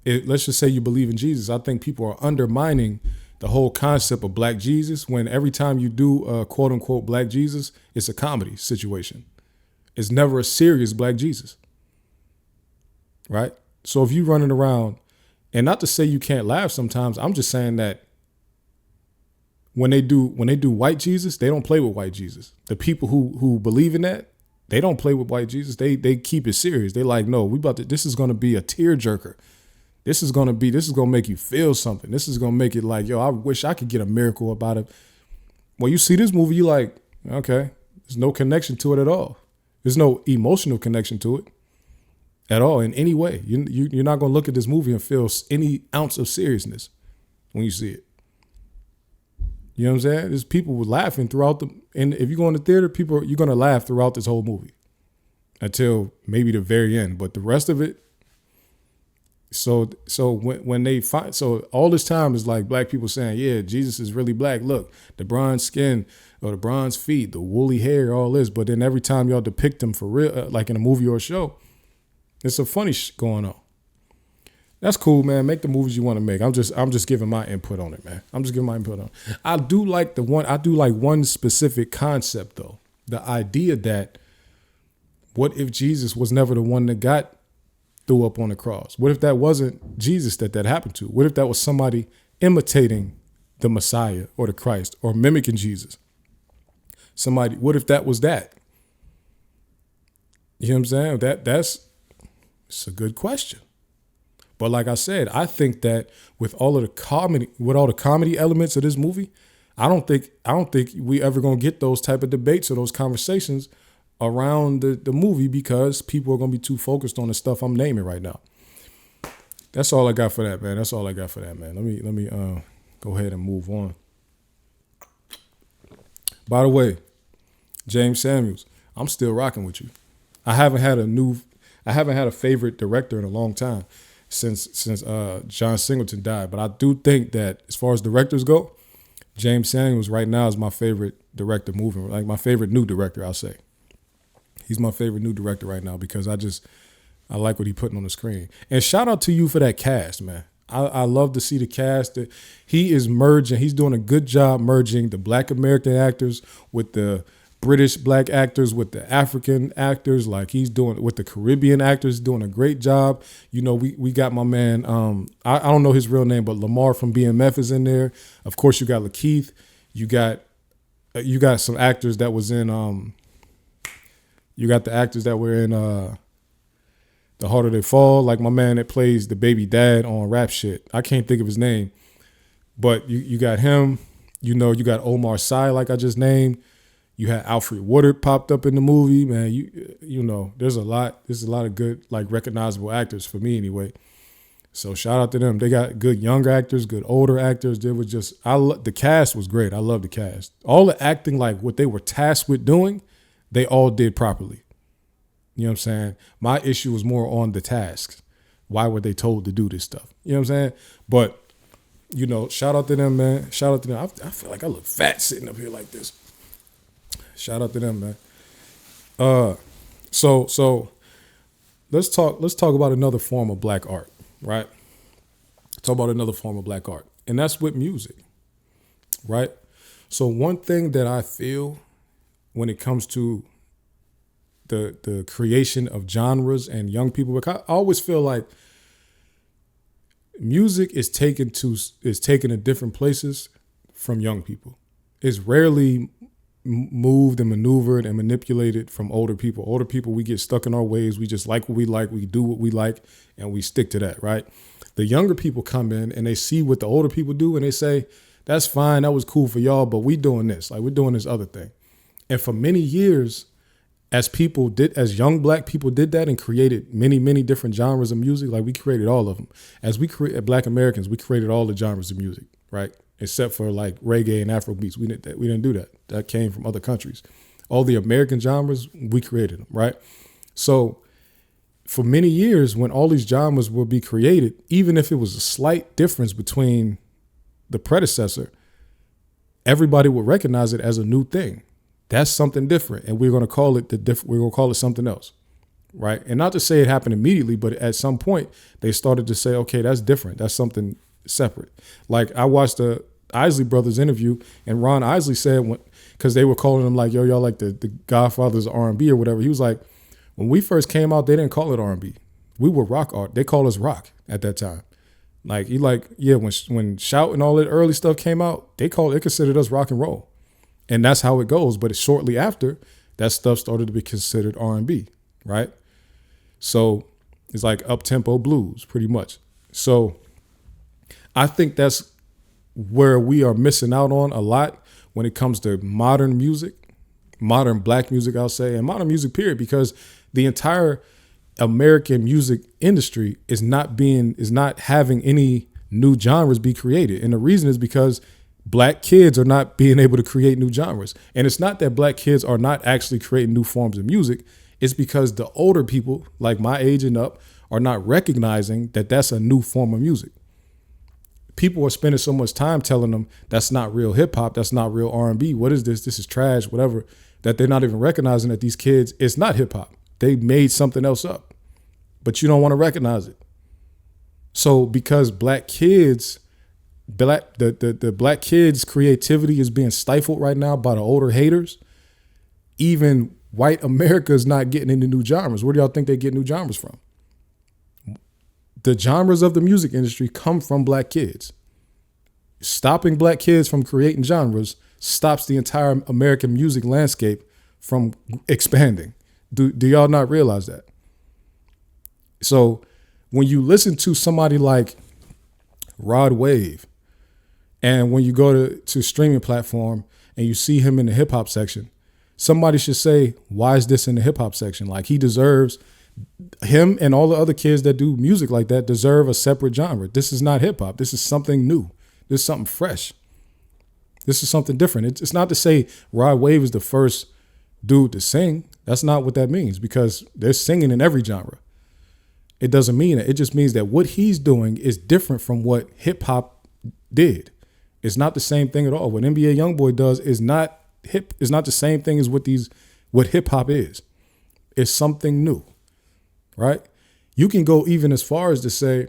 it. Let's just say you believe in Jesus. I think people are undermining the whole concept of Black Jesus, when every time you do a quote unquote Black Jesus, it's a comedy situation. It's never a serious Black Jesus, right? So if you running around, and not to say you can't laugh sometimes, I'm just saying that when they do white Jesus, they don't play with white Jesus. The people who believe in that, they don't play with white Jesus. They keep it serious. They like, no, this is going to be a tearjerker. This is going to make you feel something. This is going to make it like, yo, I wish I could get a miracle about it. When you see this movie, you like, okay, there's no connection to it at all. There's no emotional connection to it at all in any way. You're not going to look at this movie and feel any ounce of seriousness when you see it. You know what I'm saying? There's people laughing throughout and if you go in the theater, you're going to laugh throughout this whole movie until maybe the very end. But the rest of it, so when they find, so all this time is like Black people saying, yeah, Jesus is really Black. Look, the bronze skin or the bronze feet, the woolly hair, all this. But then every time y'all depict him for real, like in a movie or a show, it's a funny going on. That's cool, man. Make the movies you want to make. I'm just giving my input on it, man. I'm just giving my input on it. I do like one specific concept though. The idea that what if Jesus was never the one that got threw up on the cross? What if that wasn't Jesus that happened to? What if that was somebody imitating the Messiah or the Christ or mimicking Jesus? What if that was that? You know what I'm saying? It's a good question. But like I said, I think that with all the comedy elements of this movie, I don't think we ever gonna get those type of debates or those conversations around the movie, because people are gonna be too focused on the stuff I'm naming right now. That's all I got for that, man. Let me go ahead and move on. By the way, James Samuels, I'm still rocking with you. I haven't had a favorite director in a long time since John Singleton died. But I do think that as far as directors go, James Samuels right now is my favorite director moving, like my favorite new director, I'll say. He's my favorite new director right now because I like what he's putting on the screen. And shout out to you for that cast, man. I love to see the cast. He is merging. He's doing a good job merging the Black American actors with the British Black actors, with the African actors, like he's doing with the Caribbean actors, doing a great job. You know, we got my man, I don't know his real name, but Lamar from BMF is in there. Of course, you got Lakeith. You got some actors that was in You got the actors that were in The Harder They Fall, like my man that plays the baby dad on rap shit. I can't think of his name, but you got him. You know, you got Omar Sy, like I just named. You had Alfred Woodard popped up in the movie, man. You know, there's a lot of good, like, recognizable actors for me anyway. So shout out to them. They got good younger actors, good older actors. There was just the cast was great. I love the cast. All the acting, like what they were tasked with doing, they all did properly. You know what I'm saying? My issue was more on the tasks. Why were they told to do this stuff? You know what I'm saying? But, you know, shout out to them, man. Shout out to them. I feel like I look fat sitting up here like this. Shout out to them, man. So let's talk about another form of black art, right? Talk about another form of black art. And that's with music, right? So one thing that I feel when it comes to the creation of genres and young people, I always feel like music is taken to different places from young people. It's rarely moved and maneuvered and manipulated from older people. Older people, we get stuck in our ways. We just like what we like. We do what we like, and we stick to that, right? The younger people come in and they see what the older people do, and they say, that's fine. That was cool for y'all, but we doing this. Like, we're doing this other thing. And for many years, as young black people did that and created many, many different genres of music, like we created all of them. As Black Americans, we created all the genres of music, right? Except for like reggae and Afro beats. We didn't do that. That came from other countries. All the American genres, we created them, right? So for many years, when all these genres will be created, even if it was a slight difference between the predecessor, everybody would recognize it as a new thing. That's something different, and we're going to call it we're going to call it something else, right? And not to say it happened immediately, but at some point they started to say, okay, that's different. That's something separate. Like I watched the Isley Brothers interview, and Ron Isley said, because they were calling him like, yo, y'all like the Godfathers of R&B or whatever. He was like, when we first came out, they didn't call it R&B. We were rock art. They called us rock at that time. Like when Shout and all that early stuff came out, they considered us rock and roll. And that's how it goes. But shortly after, that stuff started to be considered R&B, right? So it's like up-tempo blues, pretty much. So I think that's where we are missing out on a lot when it comes to modern music, modern black music, I'll say, and modern music, period, because the entire American music industry is not having any new genres be created. And the reason is because black kids are not being able to create new genres. And it's not that black kids are not actually creating new forms of music. It's because the older people, like my age and up, are not recognizing that that's a new form of music. People are spending so much time telling them that's not real hip hop, that's not real R&B. What is this? This is trash, whatever, that they're not even recognizing that these kids, it's not hip hop. They made something else up, but you don't want to recognize it. So because the black kids' creativity is being stifled right now by the older haters, even white America is not getting into new genres. Where do y'all think they get new genres from? The genres of the music industry come from black kids. Stopping black kids from creating genres stops the entire American music landscape from expanding. Do y'all not realize that? So when you listen to somebody like Rod Wave, and when you go to streaming platform and you see him in the hip hop section, somebody should say, why is this in the hip hop section? Like, him and all the other kids that do music like that deserve a separate genre. This is not hip hop. This is something new. This is something fresh. This is something different. It's not to say Rod Wave is the first dude to sing. That's not what that means, because they're singing in every genre. It doesn't mean that. It just means that what he's doing is different from what hip hop did. It's not the same thing at all. What NBA Youngboy does is not the same thing as what hip hop is. It's something new, right? You can go even as far as to say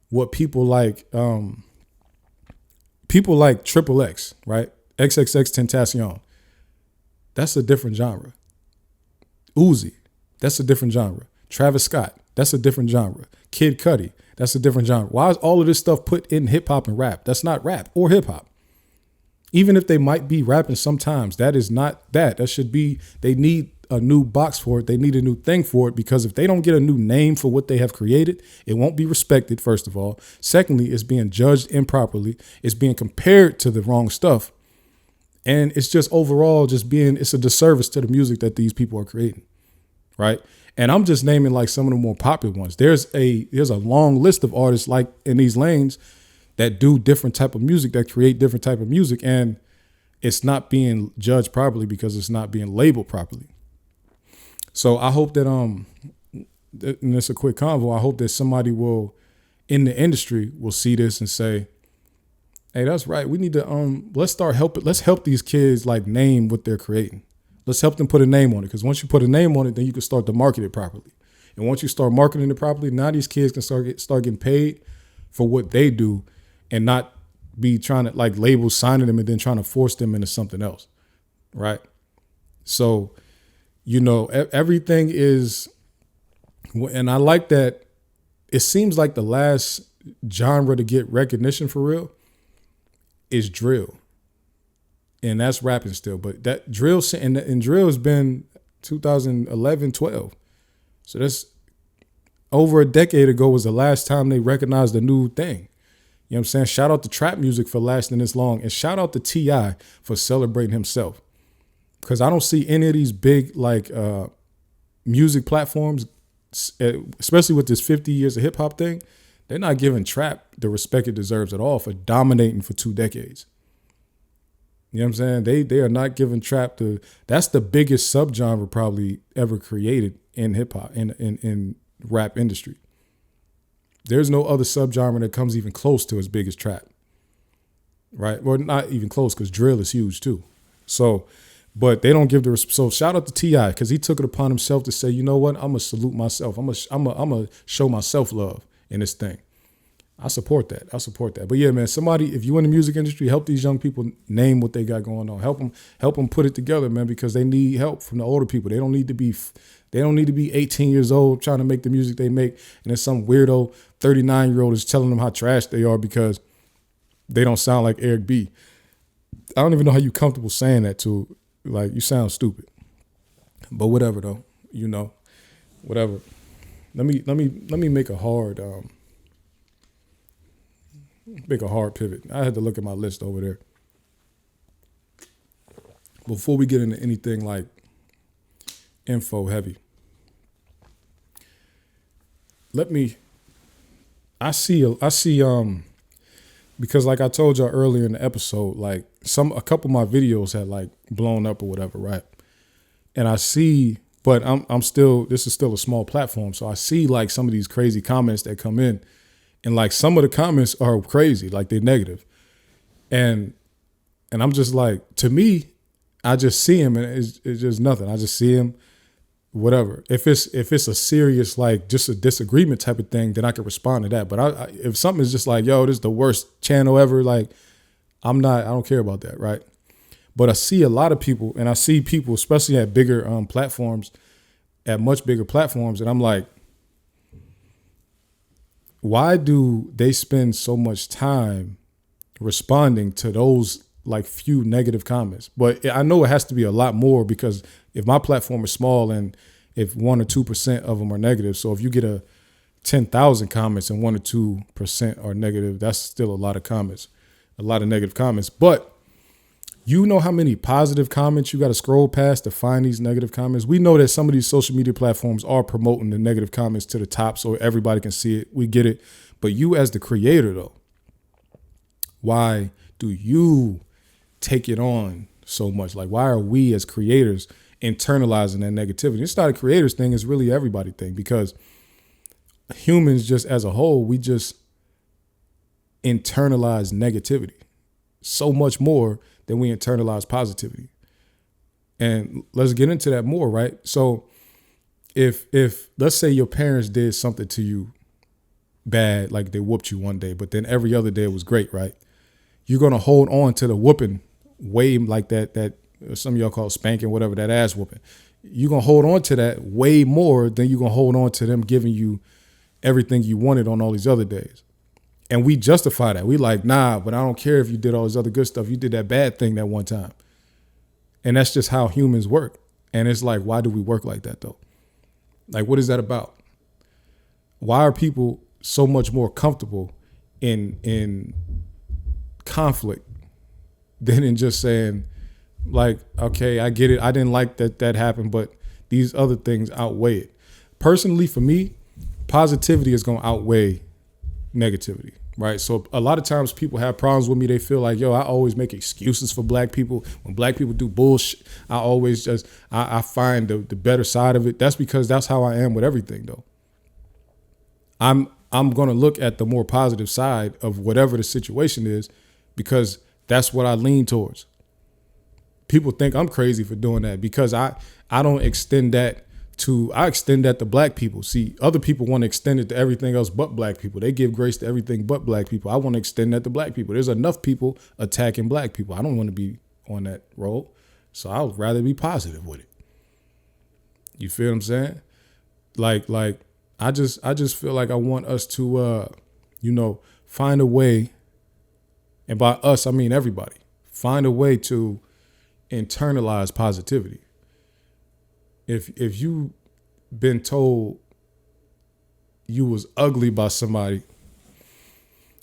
what people like Triple X, right? XXXTentacion. That's a different genre. Uzi, that's a different genre. Travis Scott, that's a different genre. Kid Cudi, that's a different genre. Why is all of this stuff put in hip hop and rap? That's not rap or hip hop. Even if they might be rapping sometimes, that is not that. That should be, they need a new box for it. They need a new thing for it, because if they don't get a new name for what they have created, it won't be respected, first of all. Secondly, it's being judged improperly. It's being compared to the wrong stuff. And it's just overall it's a disservice to the music that these people are creating, right? And I'm just naming like some of the more popular ones. There's a long list of artists like in these lanes that do different type of music, that create different type of music, and it's not being judged properly because it's not being labeled properly. So I hope that and it's a quick convo. I hope that somebody in the industry will see this and say, hey, that's right. We need to let's help these kids like name what they're creating. Let's help them put a name on it, because once you put a name on it, then you can start to market it properly. And once you start marketing it properly, now these kids can start getting paid for what they do, and not be trying to like labels signing them and then trying to force them into something else, right? So, everything is, and I like that. It seems like the last genre to get recognition for real is drill, and that's rapping still. But that drill and drill has been 2011, 12. So that's over a decade ago was the last time they recognized a new thing. You know what I'm saying? Shout out to trap music for lasting this long, and shout out to T.I. for celebrating himself. Because I don't see any of these big like music platforms, especially with this 50 years of hip hop thing, they're not giving trap the respect it deserves at all for dominating for 2 decades. You know what I'm saying? They are not giving trap that's the biggest subgenre probably ever created in hip hop, in rap industry. There's no other subgenre that comes even close to as big as trap, right? Well, not even close, because drill is huge too. So, but they don't give the so shout out to T.I. because he took it upon himself to say, you know what, I'm gonna salute myself. I'm gonna show myself love in this thing. I support that. But yeah, man, somebody, if you in the music industry, help these young people name what they got going on. Help them put it together, man, because they need help from the older people. They don't need to be 18 years old trying to make the music they make, and then some weirdo 39-year-old is telling them how trash they are because they don't sound like Eric B. I don't even know how you comfortable saying that to, like, you sound stupid. But whatever though, whatever. Let me make a hard pivot. I had to look at my list over there. Before we get into anything like info heavy, I see because like I told y'all earlier in the episode, like a couple of my videos had like blown up or whatever, right? And I see, but this is still a small platform, so I see like some of these crazy comments that come in, and like some of the comments are crazy, like they're negative, and I'm just like, to me, I just see him and it's just nothing. I just see him. Whatever. If it's a serious, like just a disagreement type of thing, then I can respond to that. But if something is just like, yo, this is the worst channel ever, like I don't care about that, right? But I see a lot of people, and I see people, especially at bigger platforms, at much bigger platforms, and I'm like, why do they spend so much time responding to those like few negative comments? But I know it has to be a lot more, because if my platform is small and if 1 or 2% of them are negative, so if you get 10,000 comments and 1 or 2% are negative, that's still a lot of comments, a lot of negative comments. But you know how many positive comments you got to scroll past to find these negative comments? We know that some of these social media platforms are promoting the negative comments to the top so everybody can see it. We get it. But you as the creator though, why do you take it on so much? Like, why are we as creators internalizing that negativity? It's not a creators thing, it's really everybody thing, because humans just as a whole, we just internalize negativity so much more than we internalize positivity. And let's get into that more, right? So if let's say your parents did something to you bad, like they whooped you one day, but then every other day it was great, right? You're going to hold on to the whooping way like that some of y'all call it spanking, whatever, that ass whooping. You're going to hold on to that way more than you're going to hold on to them giving you everything you wanted on all these other days. And we justify that. We like, nah, but I don't care if you did all this other good stuff. You did that bad thing that one time. And that's just how humans work. And it's like, why do we work like that though? Like, what is that about? Why are people so much more comfortable in conflict than in just saying, like, okay, I get it. I didn't like that happened, but these other things outweigh it. Personally, for me, positivity is going to outweigh negativity, right? So a lot of times people have problems with me. They feel like, yo, I always make excuses for black people. When black people do bullshit, I always just, I find the better side of it. That's because that's how I am with everything, though. I'm going to look at the more positive side of whatever the situation is because that's what I lean towards. People think I'm crazy for doing that because I don't extend that I extend that to black people. See, other people want to extend it to everything else but black people. They give grace to everything but black people. I want to extend that to black people. There's enough people attacking black people. I don't want to be on that road. So I would rather be positive with it. You feel what I'm saying? Like I just feel like I want us to find a way, and by us I mean everybody, find a way to internalize positivity. If you been told you was ugly by somebody,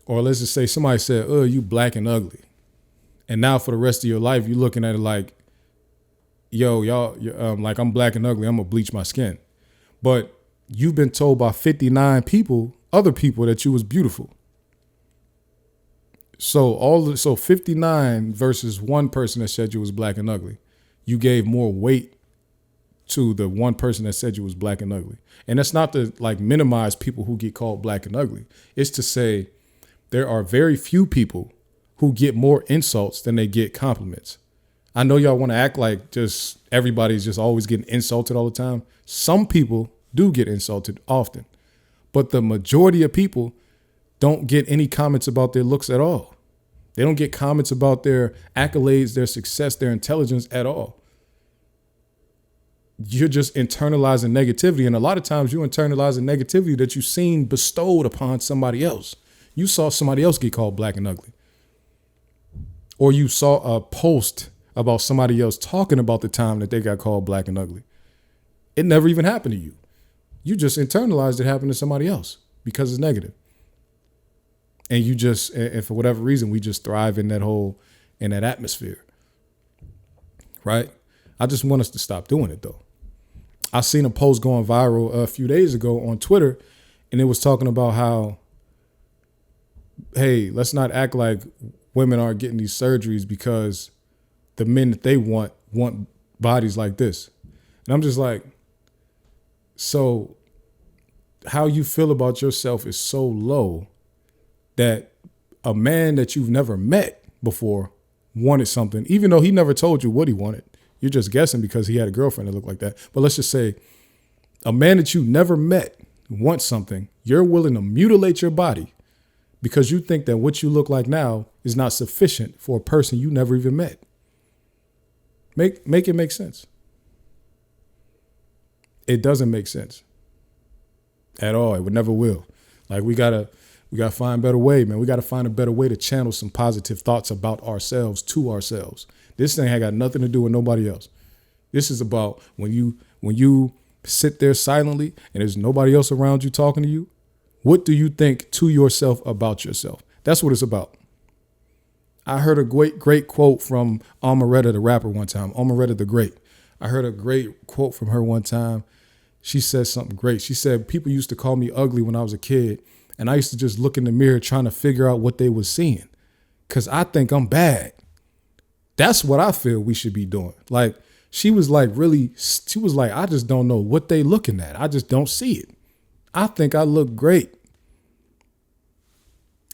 or let's just say somebody said, "Oh, you black and ugly," and now for the rest of your life you're looking at it like, "Yo, y'all, like I'm black and ugly. I'm gonna bleach my skin," but you've been told by 59 other people that you was beautiful. So 59 versus one person that said you was black and ugly. You gave more weight to the one person that said you was black and ugly. And that's not to like minimize people who get called black and ugly. It's to say there are very few people who get more insults than they get compliments. I know y'all want to act like just everybody's just always getting insulted all the time. Some people do get insulted often, but the majority of people don't get any comments about their looks at all. They don't get comments about their accolades, their success, their intelligence at all. You're just internalizing negativity. And a lot of times you internalizing negativity that you've seen bestowed upon somebody else. You saw somebody else get called black and ugly. Or you saw a post about somebody else talking about the time that they got called black and ugly. It never even happened to you. You just internalized it happened to somebody else because it's negative. And and for whatever reason, we just thrive in that atmosphere. Right? I just want us to stop doing it though. I seen a post going viral a few days ago on Twitter, and it was talking about how, hey, let's not act like women aren't getting these surgeries because the men that they want bodies like this. And I'm just like, so how you feel about yourself is so low that a man that you've never met before wanted something, even though he never told you what he wanted. You're just guessing because he had a girlfriend that looked like that. But let's just say a man that you never met wants something. You're willing to mutilate your body because you think that what you look like now is not sufficient for a person you never even met. Make it make sense. It doesn't make sense at all. It would never will. Like we gotta find a better way, man. We gotta find a better way to channel some positive thoughts about ourselves to ourselves. This thing ain't got nothing to do with nobody else. This is about when you sit there silently and there's nobody else around you talking to you, what do you think to yourself about yourself? That's what it's about. I heard a great quote from Amaretta, the rapper, one time. Amaretta the Great. I heard a great quote from her one time. She said something great. She said, people used to call me ugly when I was a kid, and I used to just look in the mirror trying to figure out what they was seeing because I think I'm bad. That's what I feel we should be doing. Like, she was like, I just don't know what they looking at. I just don't see it. I think I look great.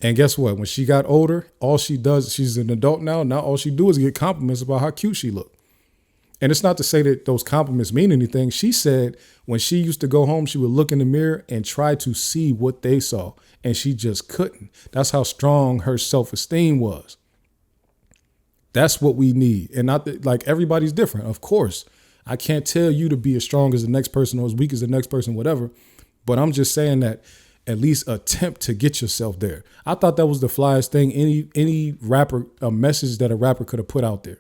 And guess what? When she got older, all she does, she's an adult now. Now all she do is get compliments about how cute she looked. And it's not to say that those compliments mean anything. She said when she used to go home, she would look in the mirror and try to see what they saw. And she just couldn't. That's how strong her self-esteem was. That's what we need. And not that, like, everybody's different. Of course, I can't tell you to be as strong as the next person or as weak as the next person, whatever. But I'm just saying that at least attempt to get yourself there. I thought that was the flyest thing any rapper, a message that a rapper could have put out there.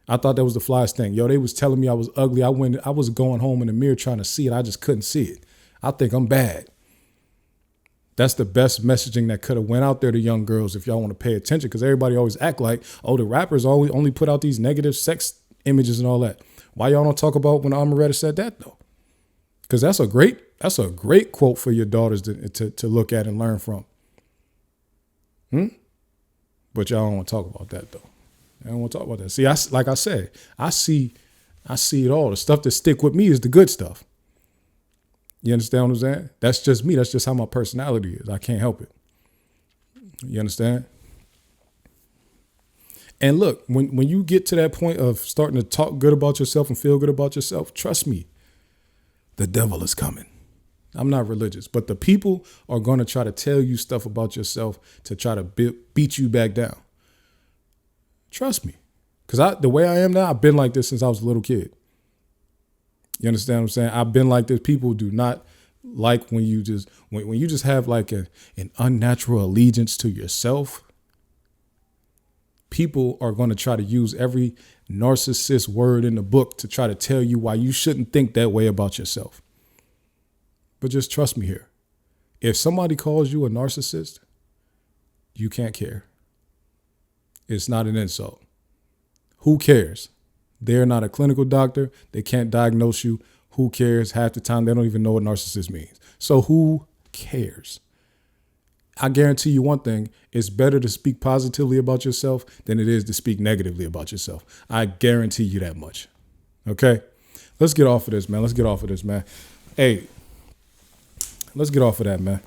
I thought that was the flyest thing. Yo, they was telling me I was ugly. I was going home in the mirror trying to see it. I just couldn't see it. I think I'm bad. That's the best messaging that could have went out there to young girls if y'all want to pay attention, because everybody always act like, oh, the rappers always only put out these negative sex images and all that. Why y'all don't talk about when Amaretta said that though? Because that's a great quote for your daughters to look at and learn from. But y'all don't want to talk about that though. I don't want to talk about that. See, like I said, I see it all. The stuff that stick with me is the good stuff. You understand what I'm saying? That's just me. That's just how my personality is. I can't help it. You understand? And look, when you get to that point of starting to talk good about yourself and feel good about yourself, trust me, the devil is coming. I'm not religious, but the people are going to try to tell you stuff about yourself to try to beat you back down. Trust me. Because the way I am now, I've been like this since I was a little kid. You understand what I'm saying? I've been like this. People do not like when you just have like an unnatural allegiance to yourself. People are going to try to use every narcissist word in the book to try to tell you why you shouldn't think that way about yourself. But just trust me here. If somebody calls you a narcissist, you can't care. It's not an insult. Who cares? They're not a clinical doctor. They can't diagnose you. Who cares? Half the time, they don't even know what narcissist means. So who cares? I guarantee you one thing. It's better to speak positively about yourself than it is to speak negatively about yourself. I guarantee you that much. Okay? Let's get off of this, man. Hey, let's get off of that, man.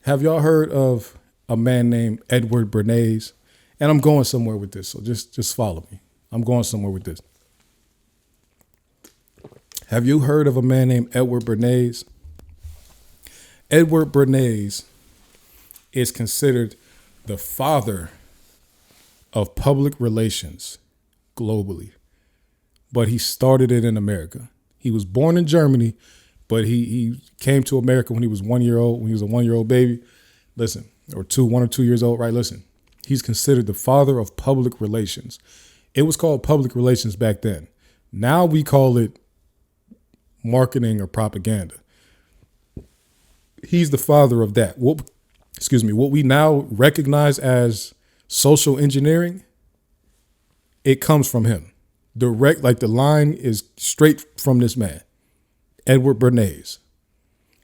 Have y'all heard of a man named Edward Bernays? And I'm going somewhere with this, so just follow me. I'm going somewhere with this. Have you heard of a man named Edward Bernays? Edward Bernays is considered the father of public relations globally, but he started it in America. He was born in Germany, but he came to America when he was 1 year old, when he was a 1 year old baby. Listen, or 1 or 2 years old, right? Listen, he's considered the father of public relations. It was called public relations back then. Now we call it marketing or propaganda. He's the father of that. What we now recognize as social engineering, it comes from him. Direct, like the line is straight from this man, Edward Bernays.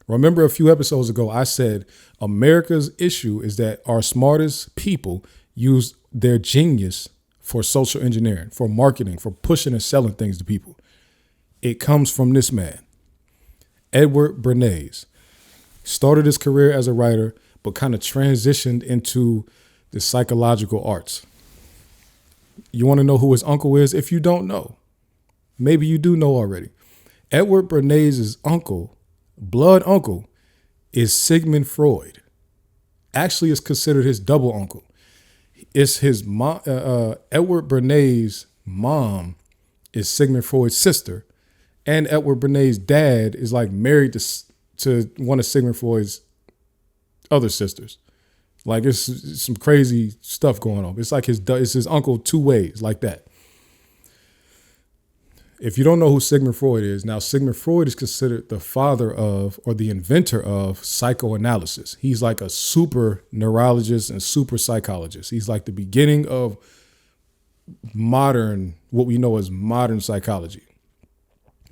Remember a few episodes ago, I said America's issue is that our smartest people use their genius for social engineering, for marketing, for pushing and selling things to people. It comes from this man, Edward Bernays. Started his career as a writer, but kind of transitioned into the psychological arts. You want to know who his uncle is? If you don't know, maybe you do know already. Edward Bernays' uncle, blood uncle, is Sigmund Freud. Actually, it's considered his double uncle. It's his mom. Edward Bernays' mom is Sigmund Freud's sister, and Edward Bernays' dad is like married to one of Sigmund Freud's other sisters. Like it's some crazy stuff going on. It's like it's his uncle two ways, like that. If you don't know who Sigmund Freud is, now Sigmund Freud is considered the father of, or the inventor of, psychoanalysis. He's like a super neurologist and super psychologist. He's like the beginning of modern, what we know as modern psychology,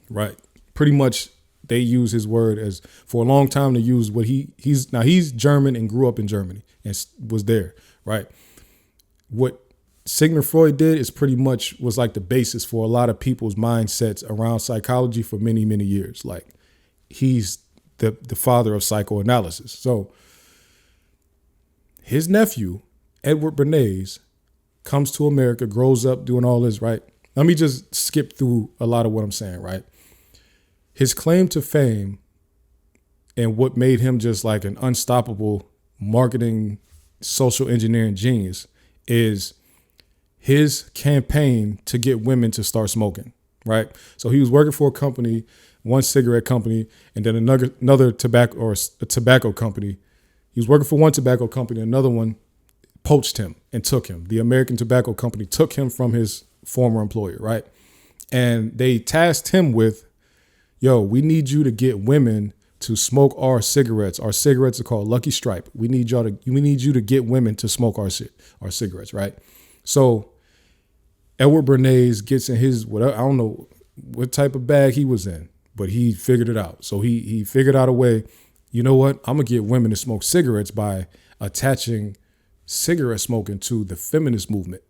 right? Pretty much they use his word as, for a long time, they use what he's German and grew up in Germany and was there, right? What Sigmund Freud did is pretty much was like the basis for a lot of people's mindsets around psychology for many, many years. Like he's the father of psychoanalysis. So his nephew, Edward Bernays, comes to America, grows up doing all this, right? Let me just skip through a lot of what I'm saying, right? His claim to fame and what made him just like an unstoppable marketing, social engineering genius is his campaign to get women to start smoking, right? So he was working for a company, one cigarette company, and then another tobacco company. He was working for one tobacco company, another one poached him and took him. The American Tobacco Company took him from his former employer, right? And they tasked him with, yo, we need you to get women to smoke our cigarettes. Our cigarettes are called Lucky Strike. We need you to get women to smoke our cigarettes, right? So Edward Bernays gets in his, whatever, I don't know what type of bag he was in, but he figured it out. So he figured out a way, you know what? I'm going to get women to smoke cigarettes by attaching cigarette smoking to the feminist movement.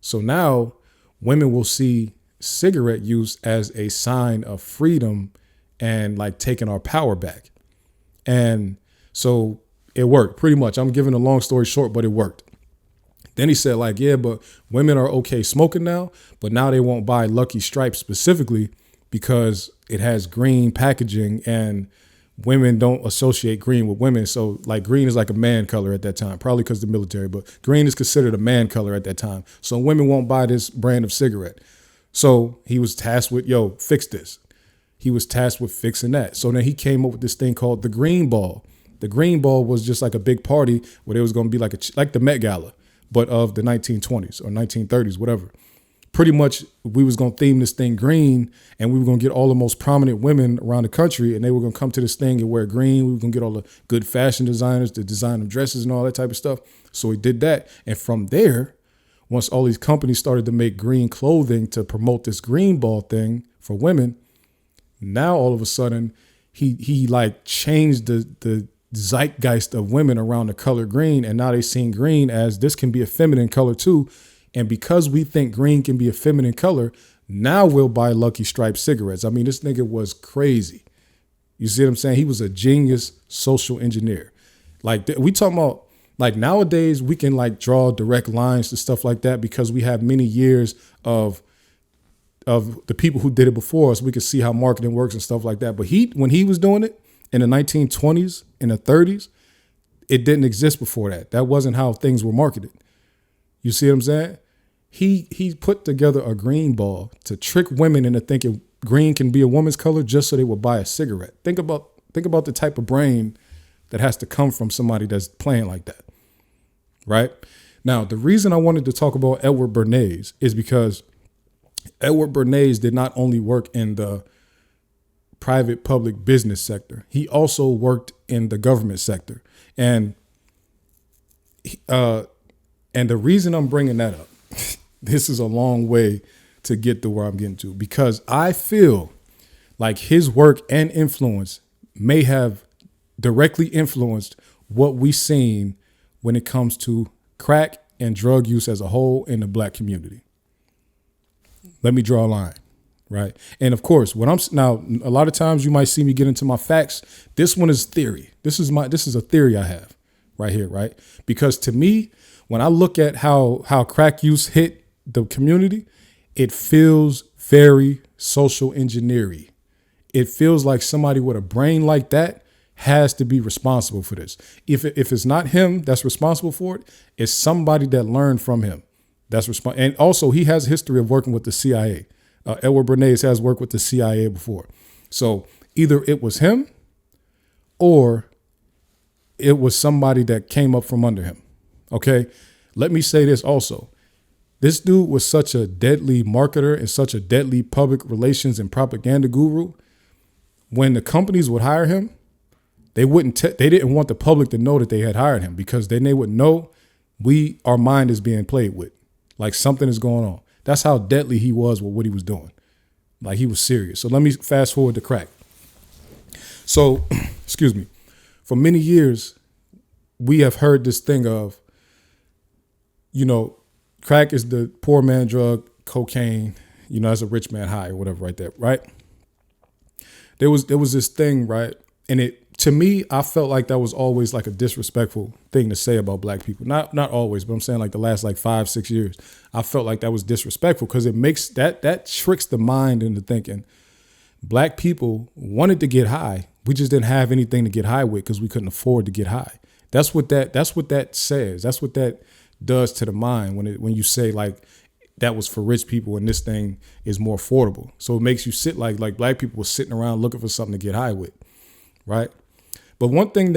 So now women will see cigarette use as a sign of freedom and like taking our power back. And so it worked pretty much. I'm giving a long story short, but it worked. Then he said like, yeah, but women are okay smoking now, but now they won't buy Lucky Strike specifically because it has green packaging and women don't associate green with women. So like green is like a man color at that time, probably because of the military, but green is considered a man color at that time. So women won't buy this brand of cigarette. So he was tasked with, yo, fix this. He was tasked with fixing that. So then he came up with this thing called the Green Ball. The Green Ball was just like a big party where there was going to be like the Met Gala, but of the 1920s or 1930s, whatever. Pretty much we was going to theme this thing green, and we were going to get all the most prominent women around the country, and they were going to come to this thing and wear green. We were going to get all the good fashion designers to design them dresses and all that type of stuff. So we did that. And from there, once all these companies started to make green clothing to promote this Green Ball thing for women, now all of a sudden he like changed the zeitgeist of women around the color green. And now they seen green as this can be a feminine color too. And because we think green can be a feminine color, now we'll buy Lucky Strike cigarettes. I mean, this nigga was crazy. You see what I'm saying? He was a genius social engineer. Like we talking about, like nowadays we can like draw direct lines to stuff like that because we have many years of the people who did it before us. We could see how marketing works and stuff like that. But when he was doing it in the 1920s, in the 30s, it didn't exist before that. That wasn't how things were marketed. You see what I'm saying? He put together a green ball to trick women into thinking green can be a woman's color just so they would buy a cigarette. Think about the type of brain that has to come from somebody that's playing like that, right? Now, the reason I wanted to talk about Edward Bernays is because Edward Bernays did not only work in the private public business sector, he also worked in the government sector. And the reason I'm bringing that up, this is a long way to get to where I'm getting to, because I feel like his work and influence may have directly influenced what we've seen when it comes to crack and drug use as a whole in the black community. Let me draw a line, right? And of course, now a lot of times you might see me get into my facts. This one is theory. This is a theory I have right here, right? Because to me, when I look at how crack use hit the community, it feels very social engineering. It feels like somebody with a brain like that has to be responsible for this. If it's not him that's responsible for it, it's somebody that learned from him. That's responsible. And also he has a history of working with the CIA. Edward Bernays has worked with the CIA before. So either it was him or it was somebody that came up from under him. Okay. Let me say this also. This dude was such a deadly marketer and such a deadly public relations and propaganda guru. When the companies would hire him, they didn't want the public to know that they had hired him, because then they would know our mind is being played with, like something is going on. That's how deadly he was with what he was doing. Like he was serious. So let me fast forward to crack. So, excuse me, for many years, we have heard this thing of, crack is the poor man drug, cocaine, as a rich man high or whatever, right there, right? There was this thing, right? And to me, I felt like that was always like a disrespectful thing to say about black people. Not always, but I'm saying like the last like 5-6 years, I felt like that was disrespectful because it makes that tricks the mind into thinking black people wanted to get high. We just didn't have anything to get high with because we couldn't afford to get high. That's what that says. That's what that does to the mind when you say like that was for rich people and this thing is more affordable. So it makes you sit like black people were sitting around looking for something to get high with, right? But one thing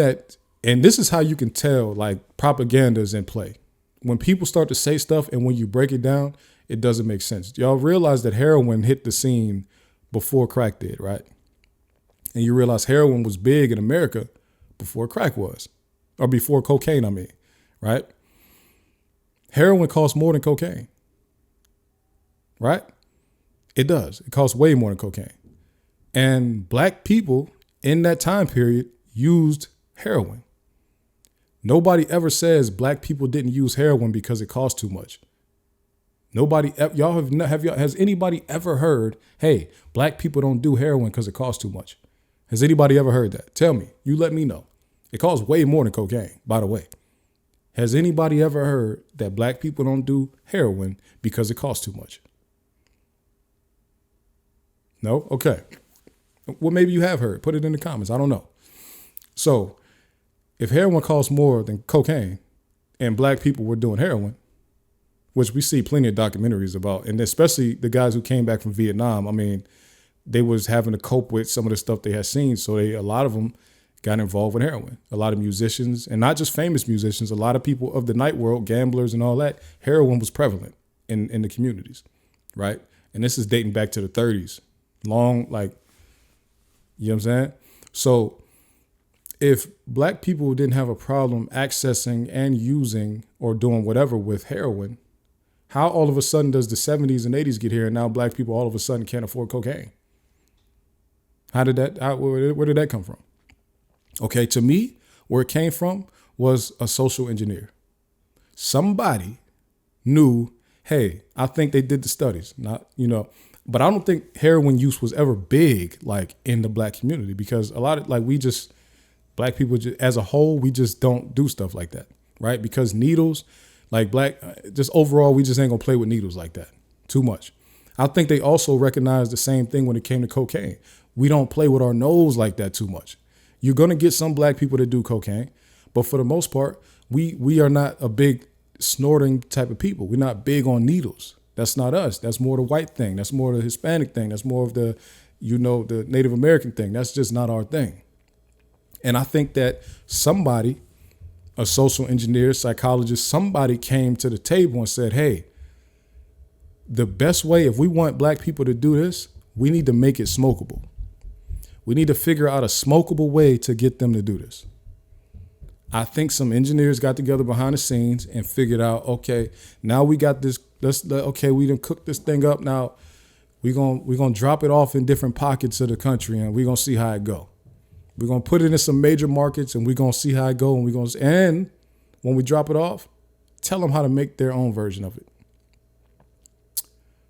and this is how you can tell like propaganda is in play. When people start to say stuff and when you break it down, it doesn't make sense. Y'all realize that heroin hit the scene before crack did, right? And you realize heroin was big in America before crack was, or before cocaine, I mean, right? Heroin costs more than cocaine, right? It does. It costs way more than cocaine. And black people in that time period used heroin. Nobody ever says black people didn't use heroin because it cost too much. Nobody, has anybody ever heard, hey, black people don't do heroin because it costs too much? Has anybody ever heard that? Tell me. You let me know. It costs way more than cocaine, by the way. Has anybody ever heard that black people don't do heroin because it costs too much? No? Okay. Well, maybe you have heard. Put it in the comments. I don't know. So if heroin costs more than cocaine and black people were doing heroin, which we see plenty of documentaries about, and especially the guys who came back from Vietnam, I mean, they was having to cope with some of the stuff they had seen. So a lot of them got involved with heroin. A lot of musicians, and not just famous musicians, a lot of people of the night world, gamblers and all that, heroin was prevalent in the communities, right? And this is dating back to the 30s. Long, like, you know what I'm saying? So if black people didn't have a problem accessing and using or doing whatever with heroin, how all of a sudden does the 70s and 80s get here and now black people all of a sudden can't afford cocaine? Where did that come from? Okay, to me, where it came from was a social engineer. Somebody knew, hey, I think they did the studies, but I don't think heroin use was ever big, like in the black community, because a lot of black people as a whole, we just don't do stuff like that, right? Because needles, just overall, we just ain't gonna play with needles like that too much. I think they also recognized the same thing when it came to cocaine. We don't play with our nose like that too much. You're gonna get some black people that do cocaine, but for the most part, we are not a big snorting type of people. We're not big on needles. That's not us. That's more the white thing. That's more the Hispanic thing. That's more of the Native American thing. That's just not our thing. And I think that somebody, a social engineer, psychologist, somebody came to the table and said, hey, the best way, if we want black people to do this, we need to make it smokable. We need to figure out a smokable way to get them to do this. I think some engineers got together behind the scenes and figured out, okay, now we got this, we done cooked this thing up. Now we're gonna drop it off in different pockets of the country and we're gonna see how it go. We're gonna put it in some major markets and we're gonna see how it go. And when we drop it off, tell them how to make their own version of it.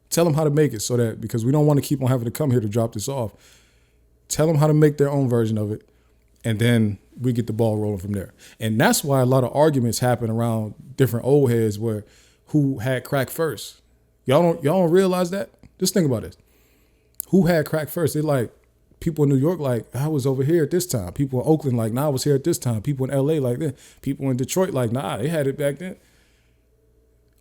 Tell them how to make it so that, because we don't want to keep on having to come here to drop this off. Tell them how to make their own version of it. And then we get the ball rolling from there. And that's why a lot of arguments happen around different old heads where who had crack first. Y'all don't realize that? Just think about this. Who had crack first? They like people in New York, like, I was over here at this time. People in Oakland, like, nah, I was here at this time. People in LA, like that. People in Detroit, like, nah, they had it back then.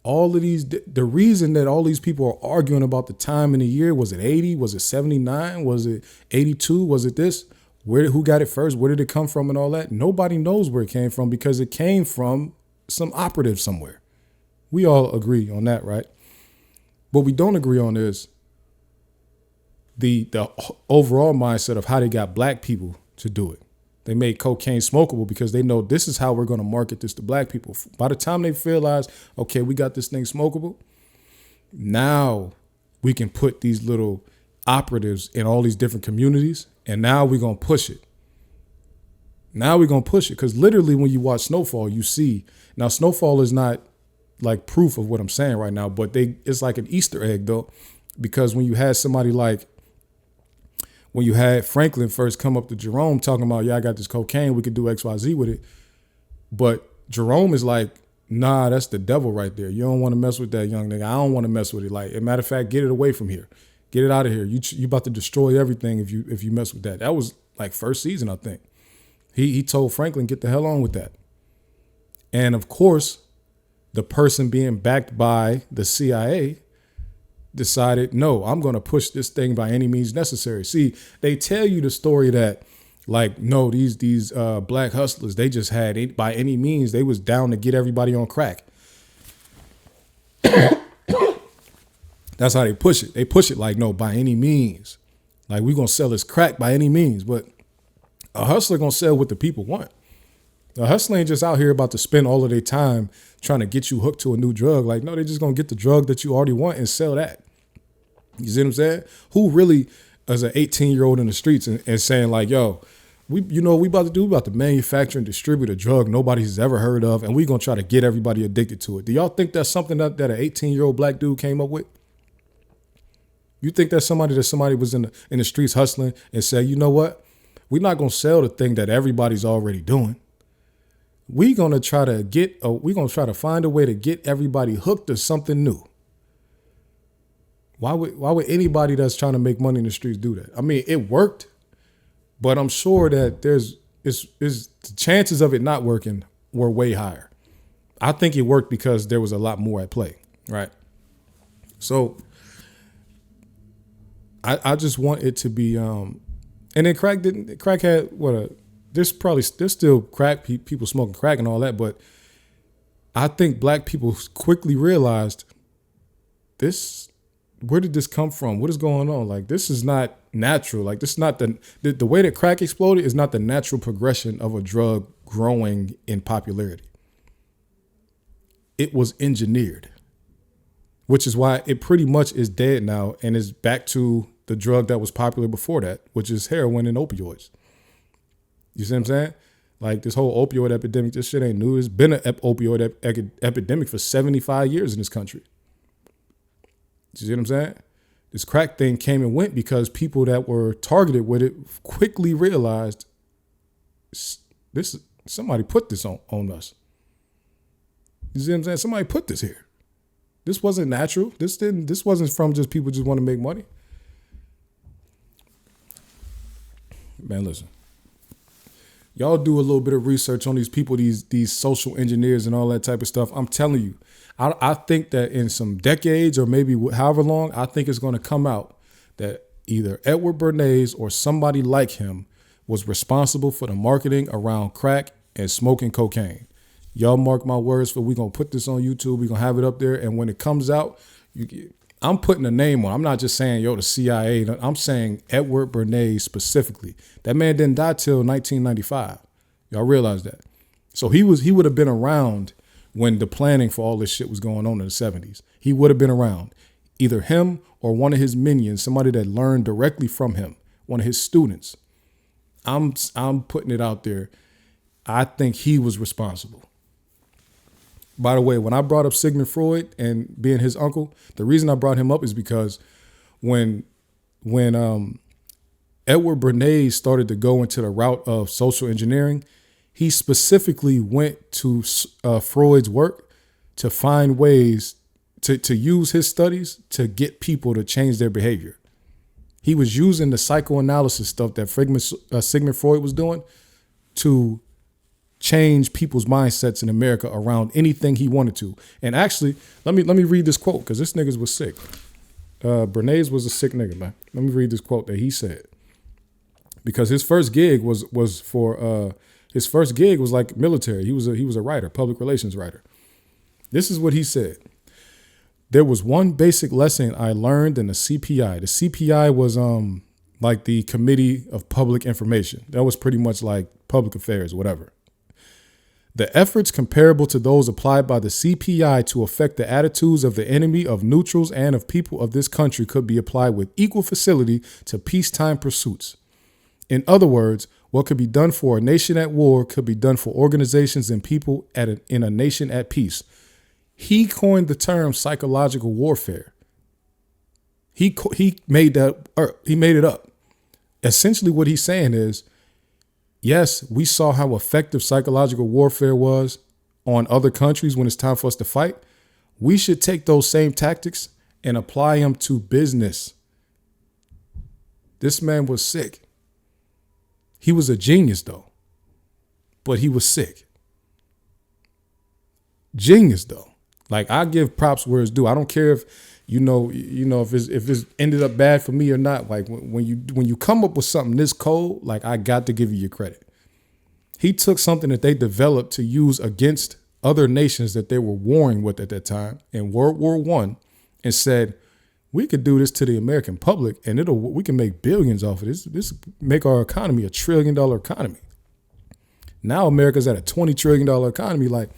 All of these, the reason that all these people are arguing about the time in the year, was it 80? Was it 79? Was it 82? Was it this? Who got it first? Where did it come from and all that? Nobody knows where it came from because it came from some operative somewhere. We all agree on that, right? What we don't agree on is the overall mindset of how they got black people to do it. They made cocaine smokable because they know this is how we're going to market this to black people. By the time they realize, okay, we got this thing smokable, now we can put these little operatives in all these different communities, and now we're going to push it. Now we're going to push it because literally when you watch Snowfall, you see, now Snowfall is not like proof of what I'm saying right now, but it's like an Easter egg though, because when you had somebody like, when you had Franklin first come up to Jerome talking about, yeah, I got this cocaine, we could do XYZ with it. But Jerome is like, nah, that's the devil right there. You don't want to mess with that, young nigga. I don't want to mess with it. Like, as a matter of fact, get it away from here. Get it out of here. You about to destroy everything if you mess with that. That was like first season, I think. He told Franklin, get the hell on with that. And of course, the person being backed by the CIA decided, no, I'm going to push this thing by any means necessary. See, they tell you the story that, like, no, these black hustlers, they just had, by any means, they was down to get everybody on crack. That's how they push it. They push it like, no, by any means. Like, we gonna sell this crack by any means. But a hustler gonna sell what the people want. A hustler ain't just out here about to spend all of their time trying to get you hooked to a new drug. Like, no, they just gonna get the drug that you already want and sell that. You see what I'm saying? Who really is an 18-year-old in the streets and saying like, yo, we about to do? We about to manufacture and distribute a drug nobody's ever heard of, and we gonna try to get everybody addicted to it. Do y'all think that's something that an 18-year-old black dude came up with? You think that's somebody was in the streets hustling and said, you know what? We're not gonna sell the thing that everybody's already doing. We're gonna try to find a way to get everybody hooked to something new. Why would anybody that's trying to make money in the streets do that? I mean, it worked, but I'm sure that the chances of it not working were way higher. I think it worked because there was a lot more at play, right? So I just want it to be, and then crack had there's still crack people smoking crack and all that, but I think black people quickly realized where did this come from? What is going on? Like, this is not natural. Like, this is not the way that crack exploded is not the natural progression of a drug growing in popularity. It was engineered, which is why it pretty much is dead now and is back to the drug that was popular before that, which is heroin and opioids. You see what I'm saying? Like, this whole opioid epidemic, this shit ain't new. It's been an opioid epidemic for 75 years in this country. You see what I'm saying? This crack thing came and went because people that were targeted with it quickly realized somebody put this on us. You see what I'm saying? Somebody put this here. This wasn't natural. This wasn't from just people just want to make money. Man, listen. Y'all do a little bit of research on these people, these social engineers and all that type of stuff. I'm telling you, I think that in some decades or maybe however long, I think it's going to come out that either Edward Bernays or somebody like him was responsible for the marketing around crack and smoking cocaine. Y'all mark my words for we're going to put this on YouTube. We're going to have it up there. And when it comes out, I'm putting a name on. I'm not just saying, the CIA. I'm saying Edward Bernays specifically. That man didn't die till 1995. Y'all realize that. So he would have been around when the planning for all this shit was going on in the 70s. He would have been around. Either him or one of his minions, somebody that learned directly from him, one of his students. I'm putting it out there. I think he was responsible. By the way, when I brought up Sigmund Freud and being his uncle, the reason I brought him up is because when Edward Bernays started to go into the route of social engineering, he specifically went to Freud's work to find ways to use his studies to get people to change their behavior. He was using the psychoanalysis stuff that Sigmund Freud was doing to change people's mindsets in America around anything he wanted to. And actually, let me read this quote because this nigga was sick. Bernays was a sick nigga, man. Let me read this quote that he said. Because his first gig was like military. He was a writer, public relations writer. This is what he said. There was one basic lesson I learned in the CPI. The CPI was like the Committee of Public Information. That was pretty much like public affairs, whatever. The efforts comparable to those applied by the CPI to affect the attitudes of the enemy, of neutrals, and of people of this country could be applied with equal facility to peacetime pursuits. In other words, what could be done for a nation at war could be done for organizations and people in a nation at peace. He coined the term psychological warfare. He made it up. Essentially what he's saying is, yes, we saw how effective psychological warfare was on other countries when it's time for us to fight. We should take those same tactics and apply them to business. This man was sick. He was a genius, though, but he was sick. Genius, though. Like, I give props where it's due. I don't care if if it's ended up bad for me or not. Like, when you come up with something this cold, like, I got to give you your credit. He took something that they developed to use against other nations that they were warring with at that time in World War I and said, we could do this to the American public, and we can make billions off of this. This make our economy $1 trillion economy. Now America's at a $20 trillion economy. Like,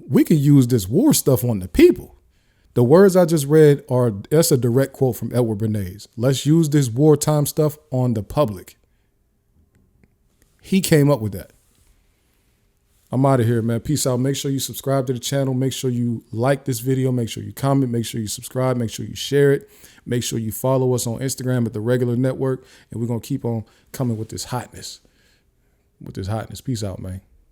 we could use this war stuff on the people. The words I just read that's a direct quote from Edward Bernays. Let's use this wartime stuff on the public. He came up with that. I'm out of here, man. Peace out. Make sure you subscribe to the channel. Make sure you like this video. Make sure you comment. Make sure you subscribe. Make sure you share it. Make sure you follow us on Instagram at The Regular Network. And we're going to keep on coming with this hotness. Peace out, man.